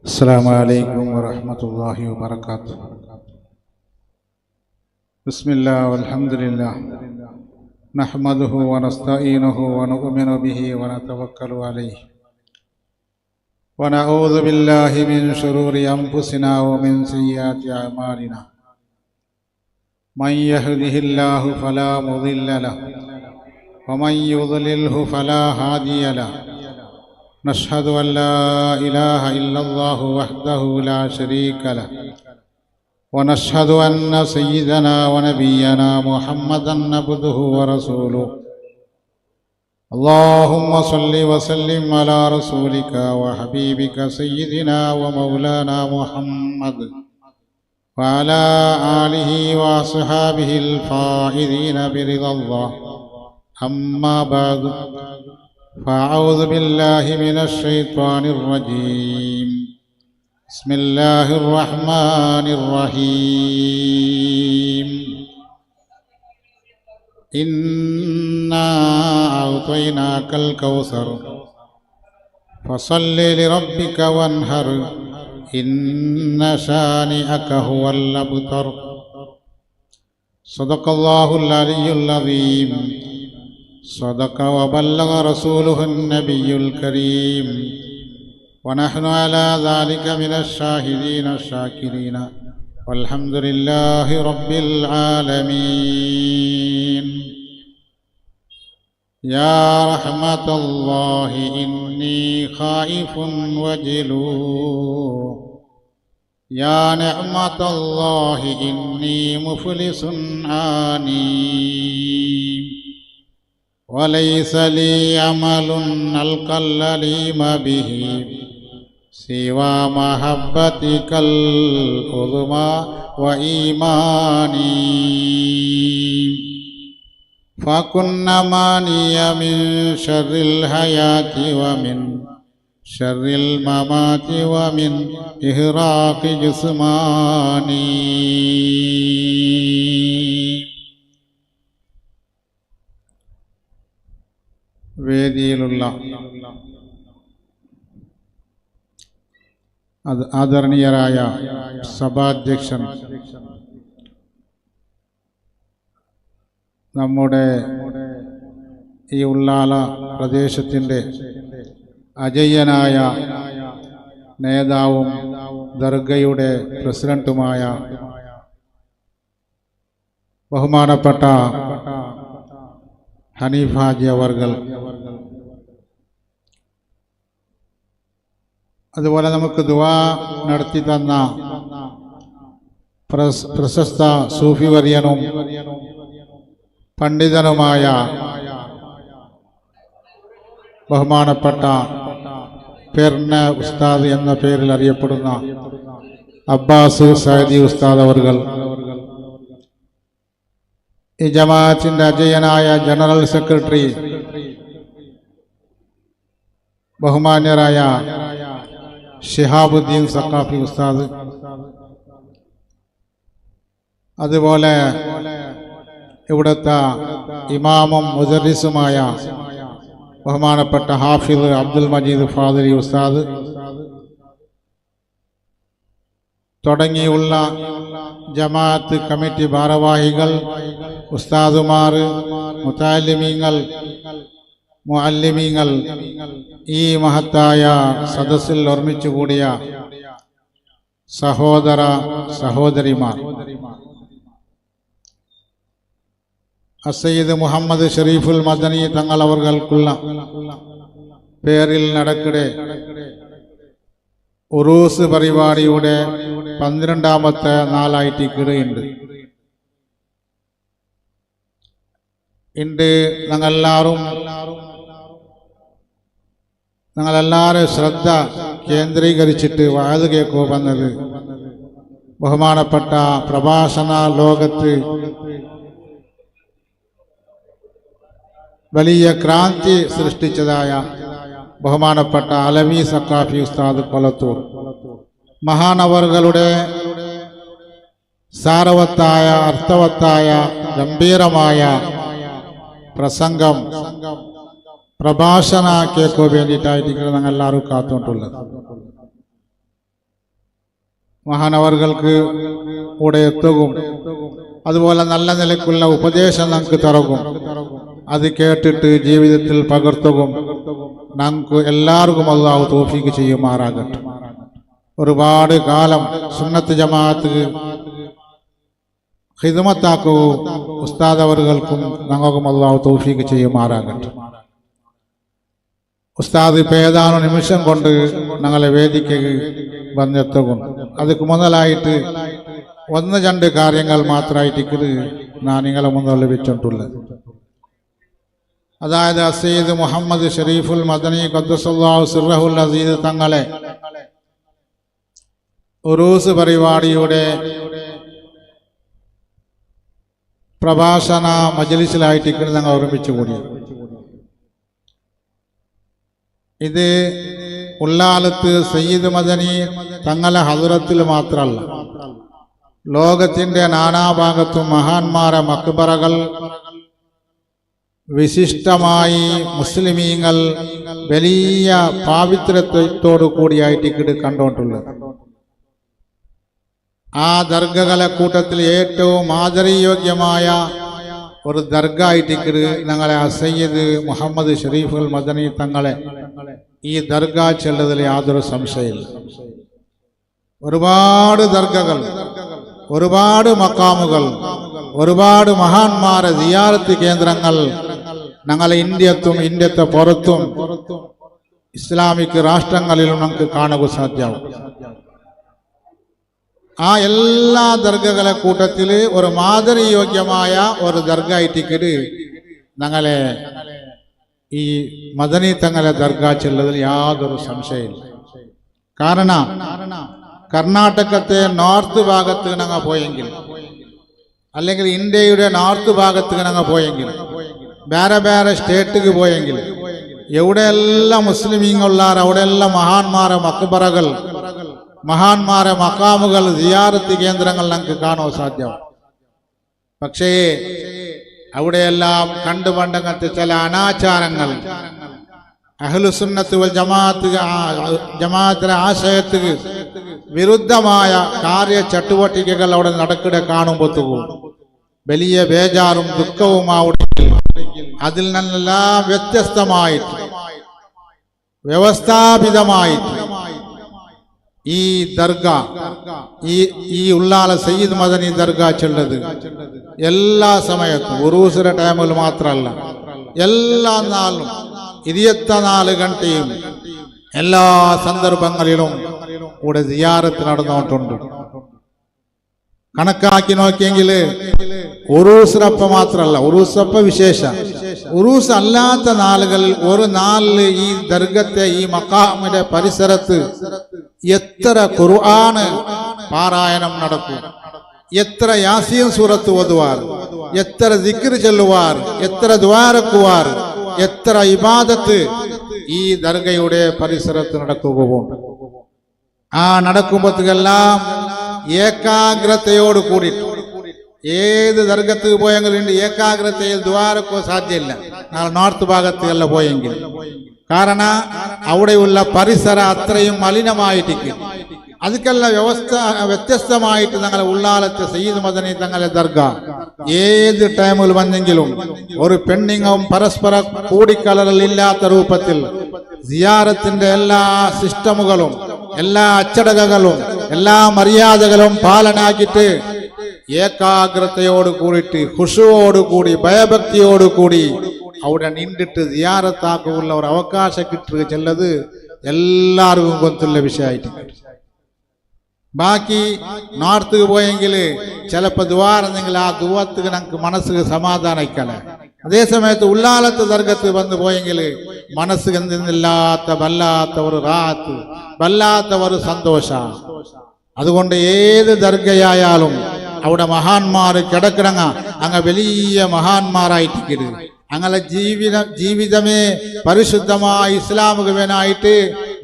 السلام عليكم ورحمة الله وبركاته. بسم الله والحمد لله نحمده ونستعينه ونؤمن به ونتوكل عليه ونعوذ بالله من شرور أنفسنا ومن سيئات أعمالنا. من يهده الله فلا مضل له ومن يضلله فلا هادي له. نشهد أن لا إله إلا الله وحده لا شريك له ونشهد أن سيدنا ونبينا محمدا عبده ورسوله. اللهم صل وسلم على رسولك وحبيبك سيدنا ومولانا محمد وعلى آله وصحابه الفائزين برضا الله. أما بعد، فأعوذ بالله من الشيطان الرجيم. بسم الله الرحمن الرحيم. إنا أعطيناك الكوثر فصل لربك وانحر إن شانئك هو الأبتر. صدق الله العلي العظيم. صدق وبلغ رسوله النبي الكريم، ونحن على ذلك من الشاهدين الشاكرين، والحمد لله رب العالمين. يا رحمة الله إني خائف وجلو، يا نعمة الله إني مفلس آني، وليس لي عمل ألقى الأليم به سوى محبتك العظمى وإيماني. فكن ماني من شر الحياة ومن شر الممات ومن إهراق جسماني. വേദിയിലുള്ള ആദരണീയരായ സഭാധ്യക്ഷൻ, നമ്മുടെ ഈ ഉള്ളാല പ്രദേശത്തിൻ്റെ അജയ്യനായ നേതാവും ദർഗയുടെ പ്രസിഡന്റുമായ ബഹുമാനപ്പെട്ട ഹനീഫ് ഹാജി അവർകൾ, അതുപോലെ നമുക്ക് ദുആ നടത്തി തന്ന പ്രശസ്ത സൂഫി വര്യനും പണ്ഡിതനുമായ ബഹുമാനപ്പെട്ട പെർന ഉസ്താദ് എന്ന പേരിൽ അറിയപ്പെടുന്ന അബ്ബാസ് സഅദി ഉസ്താദ് അവർകൾ, ഈ ജമാഅത്തിന്റെ അജയ്യനായ ജനറൽ സെക്രട്ടറി ബഹുമാന്യരായ ഷിഹാബുദ്ദീൻ സഖാഫി ഉസ്താദ്, അതുപോലെ ഇവിടുത്തെ ഇമാമും മുദർരിസുമായ ബഹുമാനപ്പെട്ട ഹാഫിദ് അബ്ദുൽ മജീദ് ഫാദിലി ഉസ്താദ് തുടങ്ങിയുള്ള ജമാഅത്ത് കമ്മിറ്റി ഭാരവാഹികൾ, ഉസ്താദുമാർ, മുതഅല്ലിമീങ്ങൾ, മുഅല്ലിമീങ്ങൾ, ഈ മഹത്തായ സദസ്സിൽ ഒരുമിച്ചു കൂടിയ സഹോദര സഹോദരിമാർ, അസയ്യിദ് മുഹമ്മദ് ഷരീഫുൽ മദനി തങ്ങൾ അവർക്കുള്ള പേരിൽ നടക്കടെ ഉറൂസ് പരിപാടിയുടെ 12ാമത്തെ നാളായിട്ട് കിടയുണ്ട്. ഇണ്ട് ഞങ്ങളെല്ലാവരും ശ്രദ്ധ കേന്ദ്രീകരിച്ചിട്ട് വഅദ് കേൾക്കോ വന്നത് ബഹുമാനപ്പെട്ട പ്രഭാഷണ ലോകത്ത് വലിയ ക്രാന്തി സൃഷ്ടിച്ചതായ ബഹുമാനപ്പെട്ട അലവി സഖാഫി ഉസ്താദ് കൊളത്തൂർ മഹാനവറുകളുടെ സാരവത്തായ അർത്ഥവത്തായ ഗംഭീരമായ പ്രസംഗം പ്രഭാഷണ കേൾക്കോ വേണ്ടിയിട്ടായിട്ട് ഞങ്ങൾ എല്ലാവരും കാത്തുകൊണ്ടുള്ളത്. മഹാനവർകൾക്ക് കൂടെ എത്തുകയും അതുപോലെ നല്ല നിലക്കുള്ള ഉപദേശം നമുക്ക് തറകും. അത് കേട്ടിട്ട് ജീവിതത്തിൽ പകർത്തുകയും നമുക്ക് എല്ലാവർക്കും അല്ലാഹു തൗഫീഖ് ചെയ്യുമാറാകട്ടെ. ഒരുപാട് കാലം സുന്നത്ത് ജമാഅത്ത് ഖിദ്മത്താക്കുകയും ഉസ്താദ് അവർകൾക്കും ഞങ്ങൾക്കും അല്ലാഹു തൗഫീഖ് ചെയ്യുമാറാകട്ടെ. ഉസ്താദ് ഇപ്പം ഏതാനും നിമിഷം കൊണ്ട് ഞങ്ങളെ വേദിക്ക് വന്നെത്തുകയും അതിക്ക് മുതലായിട്ട് ഒന്ന് രണ്ട് കാര്യങ്ങൾ മാത്രമായിട്ട് ഞാൻ നിങ്ങളെ മുന്നിൽ വെച്ചിട്ടുള്ളത്. അതായത് സയ്യിദ് മുഹമ്മദ് ഷരീഫുൽ മദനി ഖദ്ദസല്ലാഹു സിർറഹുൽ അസീസ് തങ്ങളെ ഉറൂസ് പരിപാടിയുടെ പ്രഭാഷണ മജ്ലിസിലായിട്ട് ഞങ്ങൾ ഒരുമിച്ച് കൂടി. ഇത് ഉള്ളാലത്ത് സയ്യിദ് മദനി തങ്ങളെ ഹദ്റത്തിൽ മാത്രമല്ല, ലോകത്തിന്റെ നാനാഭാഗത്തും മഹാന്മാരെ മക്ബറകൾ വിശിഷ്ടമായി മുസ്ലിമീങ്ങൾ വലിയ പാവിത്രത്തോടു കൂടിയായിട്ട് കണ്ടുകൊണ്ടുള്ളത്. ആ ദർഗകളെ കൂട്ടത്തിൽ ഏറ്റവും ആദരയോഗ്യമായ ഒരു ദർഗായിട്ട് ഞങ്ങളെ സയ്യിദ് മുഹമ്മദ് ഷരീഫുൽ മദനി തങ്ങളെ ഈ ദർഗ ചെല്ലതിൽ യാതൊരു സംശയമില്ല. ഒരുപാട് ദർഗകൾ, ഒരുപാട് മക്കാമുകൾ, ഒരുപാട് മഹാന്മാരെ സിയാറത്ത് കേന്ദ്രങ്ങൾ ഞങ്ങളെ ഇന്ത്യത്തെ പുറത്തും ഇസ്ലാമിക് രാഷ്ട്രങ്ങളിലും നമുക്ക് കാണുക സാധ്യമാവും. ആ എല്ലാ ദർഗകളെ കൂട്ടത്തിൽ ഒരു മാതൃയോഗ്യമായ ഒരു ദർഗായിട്ട് ഞങ്ങളെ ഈ മദനി തങ്ങളെ ദർഗ ചെല്ലതിൽ യാതൊരു സംശയമില്ല. കാരണം കർണാടകത്തെ നോർത്ത് ഭാഗത്ത് ഞങ്ങൾ പോയെങ്കിൽ, അല്ലെങ്കിൽ ഇന്ത്യയുടെ നോർത്ത് ഭാഗത്ത് ഞങ്ങൾ പോയെങ്കിൽ, വേറെ വേറെ സ്റ്റേറ്റിക്ക് പോയെങ്കിൽ, എവിടെയെല്ലാം മുസ്ലിമീങ്ങളുള്ളാർ അവിടെയെല്ലാം മഹാന്മാരെ മക്ബറകൾ, മഹാന്മാരെ മക്കാമുകൾ, സിയാറത്ത് കേന്ദ്രങ്ങൾ നമുക്ക് കാണാൻ സാധ്യമാണ്. പക്ഷേ അവിടെയെല്ലാം കണ്ടുപണ്ടങ്ങത്തെ ചില അനാചാരങ്ങൾ, അഹ്ലുസുന്നത്ത് വൽ ജമാഅത്തിലെ ആശയത്തിന് വിരുദ്ധമായ കാര്യ ചട്ടുവട്ടികകൾ അവിടെ നടക്കിടെ കാണുമ്പോഴത്തേക്കും വലിയ ബേജാറും ദുഃഖവും അവിടെ. അതിൽ നിന്നെല്ലാം വ്യത്യസ്തമായിട്ട് വ്യവസ്ഥാപിതമായിട്ട് ഈ ദർഗ, ഈ ഉള്ളാല സയ്യിദ് മദനി ദർഗ ചെല്ലത് എല്ലാ സമയത്തും ഉറൂസിന്റെ ടൈമിൽ മാത്രമല്ല, എല്ലാ നാളും 24 ഗಂಟೆയും എല്ലാ സന്ദർഭങ്ങളിലും കൂടെ സിയാറത്ത് നടന്നുകൊണ്ടുണ്ട്. കണക്കാക്കി നോക്കിയെങ്കിൽ ഉറൂസിനപ്പ മാത്രമല്ല, ഉറൂസപ്പ വിശേഷ, ഉറൂസ് അല്ലാത്ത നാളുകളിൽ ഒരു നാളിൽ ഈ ദർഗത്തെ, ഈ മഖാമിന്റെ പരിസരത്ത് എത്ര ഖുർആന് പാരായണം നടക്കും, എത്ര യാസീൻ സൂറത്ത് ഓതുവാർ, എത്ര ദിക്ർ ചൊല്ലുവാർ, എത്ര ദ്വാരക്കുവാർ, എത്ര ഇബാദത്ത് ഈ ദർഗയുടെ പരിസരത്ത് നടക്കുകയും ആ നടക്കുമ്പോഴെല്ലാം ഏകാഗ്രതയോട് കൂടിയിട്ട് ഏത് ദർഗത്ത് പോയെങ്കിലും ഏകാഗ്രതയിൽ ദ്വാരക്കോ സാധ്യമില്ല. നാളെ നോർത്ത് ഭാഗത്ത് അല്ല പോയെങ്കിൽ, കാരണം അവിടെയുള്ള പരിസരം അത്രയും മലിനമായിട്ടിരിക്കും. അതിക്കല്ല വ്യത്യസ്തമായിട്ട് ഞങ്ങളെ ഉള്ളാലത്തെ സയ്യിദ് മദനി തങ്ങളെ ദർഗ ഏത് ടൈമിൽ വന്നെങ്കിലും ഒരു പെണ്ണിങ്ങും പരസ്പര കൂടിക്കലറില്ലാത്ത രൂപത്തിൽ സിയാറത്തിന്റെ എല്ലാ സിസ്റ്റമുകളും, എല്ലാ അച്ചടകങ്ങളും, എല്ലാ മര്യാദകളും പാലനാക്കിയിട്ട് ഏകാഗ്രതയോട് കൂടിയിട്ട് ഖുശൂവോടുകൂടി ഭയഭക്തിയോടുകൂടി അവിടെ നിന്നിട്ട് സിയാറത്താക്കുള്ള ഒരു അവകാശം കിട്ടുക ചെല്ലത് എല്ലാവർക്കും കൊത്തുള്ള വിഷയമായിട്ട്. ബാക്കി നോർത്ത് പോയെങ്കിൽ ചിലപ്പോൾ ദ്വാരെന്നെങ്കിൽ ആ ദുവത്തിന് നമുക്ക് മനസ്സിന് സമാധാനിക്കല. അതേ സമയത്ത് ഉള്ളാലത്ത് ദർഗത്ത് വന്നു പോയെങ്കിൽ മനസ്സ് എന്തില്ലാത്ത വല്ലാത്ത ഒരു റാത്ത്, വല്ലാത്ത ഒരു സന്തോഷ. അതുകൊണ്ട് ഏത് ദർഗയായാലും അവിടെ മഹാന്മാർ കിടക്കിടങ്ങ അങ്ങ് വലിയ മഹാന്മാരായിട്ടിരിക്കരുത്. അങ്ങനെ ജീവിതമേ പരിശുദ്ധമായി ഇസ്ലാമികനായിട്ട്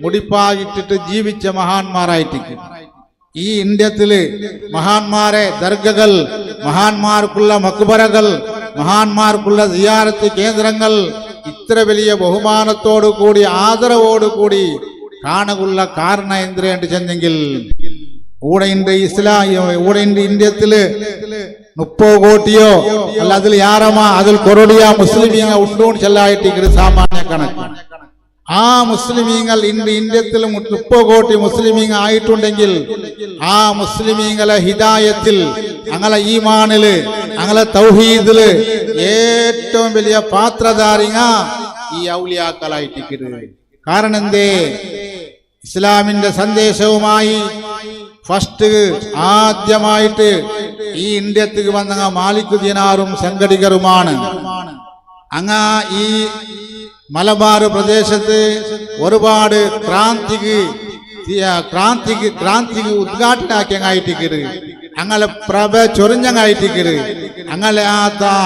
മുടിപ്പാകിട്ടിട്ട് ജീവിച്ച മഹാന്മാരായിട്ടിരിക്കും. ഈ ഇന്ത്യത്തില് മഹാന്മാരെ ദർഗകൾ, മഹാന്മാർക്കുള്ള മക്ബറകൾ, മഹാന്മാർക്കുള്ള സിയാറത്ത് കേന്ദ്രങ്ങൾ ഇത്ര വലിയ ബഹുമാനത്തോടു കൂടി ആദരവോടു കൂടി കാണുള്ള കാരണം എന്തിനു ചെന്നെങ്കിൽ ഇവിടെ ഇന്ത്യത്തില് 30 കോടിയോ അല്ല അതിൽ യാറമാ അതിൽ കൊറോടിയാ മുസ്ലിമീങ്ങ ഉണ്ടോന്ന് ചെല്ലായിട്ട് സാമാന്യ കണക്ക്. ആ മുസ്ലിമീങ്ങൾ ഇന്ത്യത്തിൽ 30 കോടി മുസ്ലിമീങ്ങ ആയിട്ടുണ്ടെങ്കിൽ ആ മുസ്ലിമീങ്ങളെ ഹിദായത്തിൽ അങ്ങളെ ഈമാനില് അങ്ങളെ തൗഹീദില് ഏറ്റവും വലിയ പാത്രധാരിങ്ങ ഈ ഔലിയാക്കളായിട്ടിരിക്കുന്നത്. കാരണം എന്തേ? ഇസ്ലാമിന്റെ സന്ദേശവുമായി ഫസ്റ്റ് ആദ്യമായിട്ട് ഈ ഇന്ത്യക്ക് വന്ന മാലിക് ദിനാറും സംഘടികരുമാണ്. ഈ മലബാർ പ്രദേശത്ത് ഒരുപാട് ക്രാന്തിക്ക് ഉദ്ഘാടനാക്കിയത് അങ്ങനെ പ്രഭ ചൊരിഞ്ഞായിട്ടിക്കത് അങ്ങനെ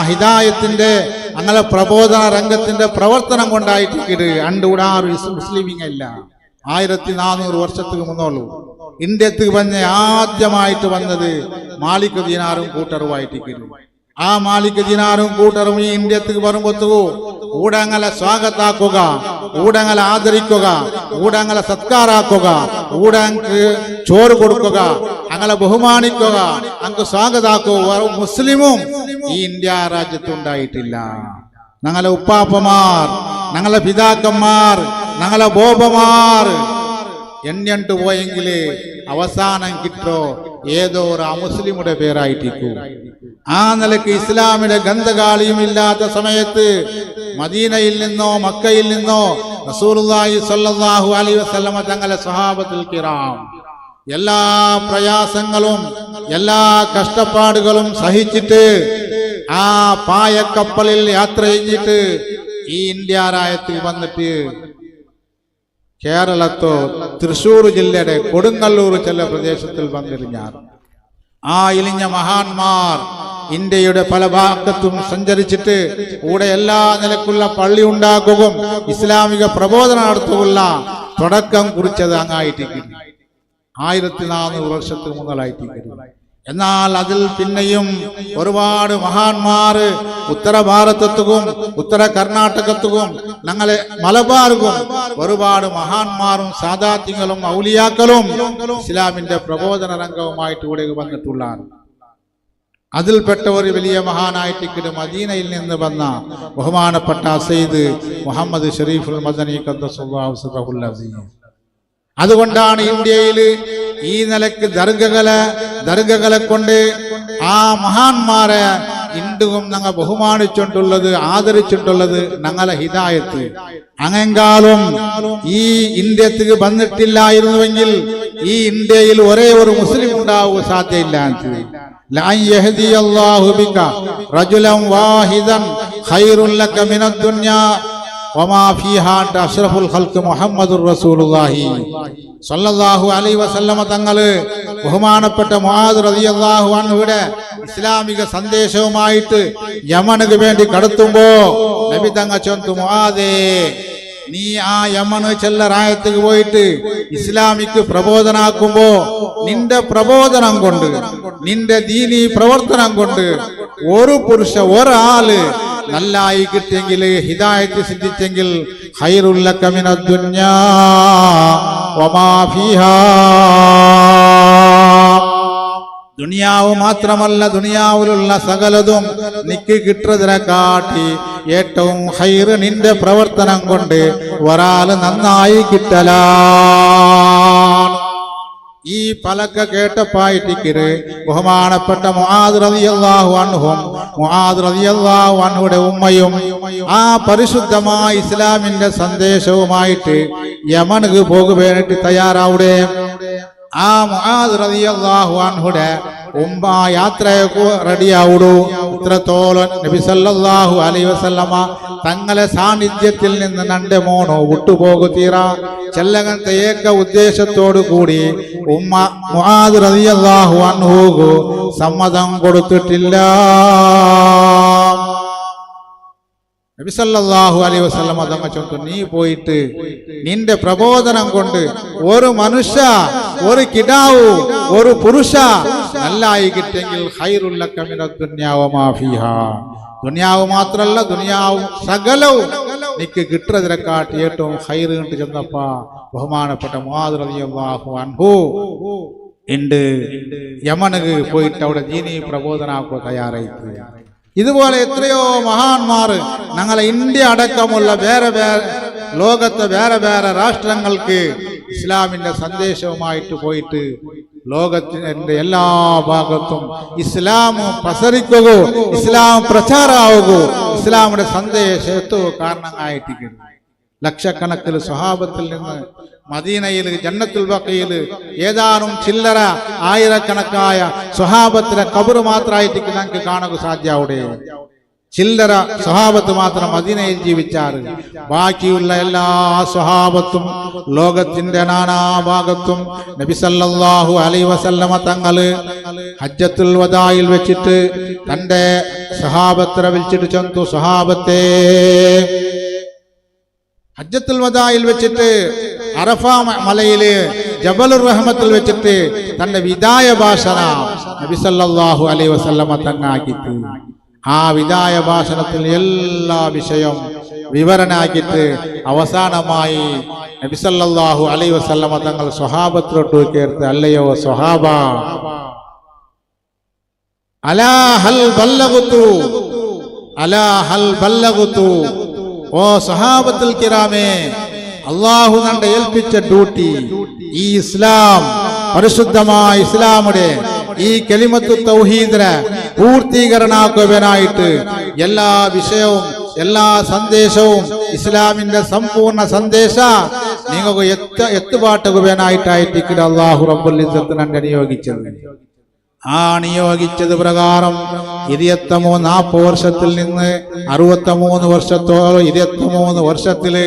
ഹിദായത്തിന്റെ അങ്ങനെ പ്രബോധന രംഗത്തിന്റെ പ്രവർത്തനം കൊണ്ടായിട്ടിക്കത് അണ്ടൂടാറ് മുസ്ലിമിങ് അല്ല. 1400 വർഷത്തിന് മുന്നോളൂ ഇന്ത്യക്ക് വന്ന് ആദ്യമായിട്ട് വന്നത് മാലിക് ദിനാറും കൂട്ടറുമായിട്ടിക്കത്. ആ മാലിക് ദിനാറും കൂട്ടറും ഈ ഇന്ത്യക്ക് വരുമ്പോഴത്തൂ ഊടങ്ങളെ സ്വാഗതാക്കുക, ഊടങ്ങളെ ആദരിക്കുക, ഊടങ്ങളെ സത്കാരാക്കുക, ഊടങ്ങൾക്ക് ചോറ് കൊടുക്കുക, അങ്ങനെ ബഹുമാനിക്കുക, അങ്ങ് സ്വാഗതാക്കുക. മുസ്ലിമും ഈ ഇന്ത്യ രാജ്യത്തുണ്ടായിട്ടില്ല. ഞങ്ങളെ ഉപ്പാപ്പമാർ, ഞങ്ങളെ പിതാക്കന്മാർ, ഞങ്ങളെ ബോബമാർ എണ്ണിട്ട് പോയെങ്കില് അവസാനം കിട്ടോ ഏതോ ഒരു അമുസ്ലിമുടെ പേരായിട്ടിരിക്കും. ആ നിലക്ക് ഇസ്ലാമിന്റെ ഗന്ധകാളിയും ഇല്ലാത്ത സമയത്ത് മദീനയിൽ നിന്നോ മക്കയിൽ നിന്നോ റസൂലുള്ളാഹി സ്വല്ലല്ലാഹു അലൈഹി വസല്ലമ തങ്ങളെ സ്വഹാബത്തുൽ കിറാം എല്ലാ പ്രയാസങ്ങളും എല്ലാ കഷ്ടപ്പാടുകളും സഹിച്ചിട്ട് ആ പായക്കപ്പലിൽ യാത്ര ചെയ്തിട്ട് ഈ ഇന്ത്യ രാജ്യത്തിൽ വന്നിട്ട് കേരളത്തോ തൃശൂർ ജില്ലയുടെ കൊടുങ്ങല്ലൂർ ചില പ്രദേശത്തിൽ വന്നിരിഞ്ഞാർ. ആ ഇലിഞ്ഞ മഹാന്മാർ ഇന്ത്യയുടെ പല ഭാഗത്തും സഞ്ചരിച്ചിട്ട് കൂടെ എല്ലാ നിലക്കുള്ള പള്ളി ഉണ്ടാക്കുകയും ഇസ്ലാമിക പ്രബോധനം നടത്തുകയുള്ള തുടക്കം കുറിച്ചത് അങ്ങായിട്ടിരിക്കുന്നു. 1400 വർഷത്തിന് മുതലായിട്ടിരിക്കുന്നു. എന്നാൽ അതിൽ പിന്നെയും ഒരുപാട് മഹാന്മാർ ഉത്തര ഭാരതത്തും ഉത്തര കർണാടകത്തും ഞങ്ങളെ മലബാറും ഒരുപാട് മഹാന്മാരും സാദാത്യങ്ങളും ഔലിയാക്കളും ഇസ്ലാമിന്റെ പ്രബോധന രംഗവുമായിട്ട് ഇവിടെ വന്നിട്ടുള്ളതാണ്. അതിൽപ്പെട്ട ഒരു വലിയ മഹാനായിട്ട് മദീനയിൽ നിന്ന് വന്ന ബഹുമാനപ്പെട്ട സയ്യിദ് മുഹമ്മദ് ഷരീഫുൽ മദനി ഖദ്ദസല്ലാഹു സിർറഹുൽ അസീം. അതുകൊണ്ടാണ് ഇന്ത്യയിൽ ഈ നിലക്ക് ദർഗകളെ കൊണ്ട് ആ മഹാന്മാരെ ഇന്ത്യവും ഞങ്ങൾ ബഹുമാനിച്ചിട്ടുള്ളത്, ആദരിച്ചിട്ടുള്ളത് ഞങ്ങളെ ഹിദായത്ത്. അങ്ങെങ്കാലും ഈ ഇന്ത്യക്ക് വന്നിട്ടില്ലായിരുന്നുവെങ്കിൽ ഈ ഇന്ത്യയിൽ ഒരേ ഒരു മുസ്ലിം ഉണ്ടാവുക സാധ്യമില്ല. ലൻ യഹ്ദിയല്ലാഹു ബിക റജുലൻ വാഹിദൻ ഖൈറുൽ ലക മിനദ് ദുനിയാ വമാ ഫീഹാ അഷ്റഫുൽ ഖൽഖ് മുഹമ്മദുർ റസൂലുള്ളാഹി സ്വല്ലല്ലാഹു അലൈഹി വസല്ലമ തങ്ങള് ബഹുമാനപ്പെട്ട മുആദ് റളിയല്ലാഹു അൻഹുവിടെ ഇസ്ലാമിക സന്ദേശവുമായിട്ട് യമനുക്ക് വേണ്ടി കടത്തുമ്പോ നബി തങ്ങൾ ചൊല്ലുന്നു, മുആദേ നീ ആ യമന് ചെല്ല റായത്തേക്ക് പോയിട്ട് ഇസ്ലാമിക്ക് പ്രബോധനാക്കുമ്പോ നിന്റെ പ്രബോധനം കൊണ്ട് നിന്റെ ദീനീ പ്രവർത്തനം കൊണ്ട് ഒരു പുരുഷ ഒരാള് നല്ലായി കിട്ടിയെങ്കിൽ ഹിദായത്ത് സിദ്ധിച്ചെങ്കിൽ ഖൈറുൽ ലക മിനദ് ദുനിയാ വമാ ഫീഹാ. ദുനിയാവ് മാത്രമല്ല ദുനിയാവിലുള്ള സകലതും നിക്ക് കിട്ടുന്നതിനെ കാട്ടി ഏറ്റവും ഖൈറ് നിന്റെ പ്രവർത്തനം കൊണ്ട് ഒരാള് നന്നായി കിട്ടലാണ്. ഈ പലക്ക കേട്ടപ്പായിട്ടിക്കര് ബഹുമാനപ്പെട്ട മുആദ് റളിയല്ലാഹു അൻഹും മുആദ് റളിയല്ലാഹു അൻഹുടെ ഉമ്മയും ആ പരിശുദ്ധമായ ഇസ്ലാമിന്റെ സന്ദേശവുമായിട്ട് യമനുക്ക് പോകുവാനായിട്ട് തയ്യാറാവിടെ. ആ മുആദ് റളിയല്ലാഹു അൻഹുടെ ഉമ്മ യാത്രയൊക്കെ റെഡിയാവുടു. ഇത്രത്തോളം നബി സല്ലല്ലാഹു അലൈഹി വസല്ലമ തങ്ങളെ സാന്നിധ്യത്തിൽ നിന്ന് നന്റെ മോണോ വിട്ടുപോകുതീറ ചെല്ലങ്ങനത്തെ ഏക ഉദ്ദേശത്തോടു കൂടി ഉമ്മ മുആദ് റളിയല്ലാഹു അൻഹുക്ക് സമ്മതം കൊടുത്തിട്ടില്ല. നബി സല്ലല്ലാഹു അലൈഹി വസല്ലം തങ്ങൾ ചൊല്ലുന്നു, നീ പോയിട്ട് നിന്റെ പ്രബോധനം കൊണ്ട് ഒരു മനുഷ്യ, ഒരു കിടാവ്, ഒരു പുരുഷ നല്ലായി കിട്ടിയെങ്കിൽ ഖൈറുൽ ലക മിനദ് ദുനിയാ വമാ ഫീഹാ. ദുനിയാവ് മാത്രല്ല ദുനിയാവും സകലവും നിക്ക് കിട്ടുന്നതിനെക്കാട്ടി ഏറ്റവും ഖൈറ് കണ്ടു ചെന്നപ്പ ബഹുമാനപ്പെട്ട മുആദ് റളിയല്ലാഹു അൻഹു ഉണ്ട് യമനുക്ക് പോയിട്ട് അവിടെ ദീനി പ്രബോധനാക്കുക തയ്യാറായിട്ട്. ഇതുപോലെ എത്രയോ മഹാന്മാർ ഞങ്ങളെ ഇന്ത്യ അടക്കമുള്ള ലോകത്തെ വേറെ രാഷ്ട്രങ്ങൾക്ക് ഇസ്ലാമിന്റെ സന്ദേശവുമായിട്ട് പോയിട്ട് ലോകത്തിന്റെ എല്ലാ ഭാഗത്തും ഇസ്ലാം പ്രസരിക്കുകയോ ഇസ്ലാം പ്രചാരമാവുകയോ ഇസ്ലാമിന്റെ സന്ദേശം എത്തുകയോ കാരണമായിട്ടിരിക്കുന്നു. ലക്ഷക്കണക്കിൽ സ്വഹാബത്തിൽ നിന്ന് മദീനയിൽ ജന്നത്തുൽ ബഖീൽ ഏതാനും ചില്ലറ ആയിരക്കണക്കായ സ്വഹാബത്തിലെ ഖബർ മാത്രമായിട്ട് ഞങ്ങൾക്ക് കാണുക സാധ്യവിടെ. ചില്ലറ സ്വഹാബത്ത് മാത്രം മദീനയിൽ ജീവിച്ചാറ്. ബാക്കിയുള്ള എല്ലാ സ്വഹാബത്തും ലോകത്തിന്റെ നാനാഭാഗത്തും നബി സല്ലല്ലാഹു അലൈഹി വസല്ലമ തങ്ങള് ഹജ്ജത്തുൽ വദായിൽ വെച്ചിട്ട് തന്റെ സ്വഹാബത്തിനെ വിളിച്ചിട്ട് ചെന്നു, സ്വഹാബത്തെ ഹജ്ജത്തുൽ വദായിൽ വെച്ചിട്ട് അറഫ മലയില് ജബലുർ റഹ്മത്തിൽ വെച്ചിട്ട് തന്റെ വിദായ ഭാഷണം നബി സല്ലല്ലാഹു അലൈഹി വസല്ലമ തങ്ങാക്കിട്ട് ആ വിദായ ഭാഷണത്തിൽ എല്ലാ വിഷയം വിവരണാക്കിയിട്ട് അവസാനമായി നബി സല്ലല്ലാഹു അലൈഹി വസല്ലമ തങ്ങൾ സ്വഹാബത്തിലോട്ട് കേർത്ത്, അല്ലയോ സ്വഹാബ, അലാ ഹൽ ബല്ലഗതു, അലാ ഹൽ ബല്ലഗതു, ഓ സ്വഹാബത്തുൽ കിറാമേ, അല്ലാഹു നമ്മെ ഏൽപ്പിച്ച ഡ്യൂട്ടി ഈ ഇസ്ലാം, പരിശുദ്ധമായ ഇസ്ലാമുടെ ഈ കലിമത്തു തൗഹീദിനെ പൂർത്തീകരണാക്കുവാനായിട്ട് എല്ലാ വിഷയവും എല്ലാ സന്ദേശവും ഇസ്ലാമിന്റെ സമ്പൂർണ്ണ സന്ദേശ നിങ്ങൾക്ക് എത്തുപാട്ടുവാനായിട്ടായിട്ട് അല്ലാഹു റബ്ബുൽ ഇസ്സത്ത് നമ്മെ നിയോഗിച്ചത്. ആ നിയോഗിച്ചത് പ്രകാരം 23-40 വർഷത്തിൽ നിന്ന് 63 വർഷത്തോളം 23 വർഷത്തില്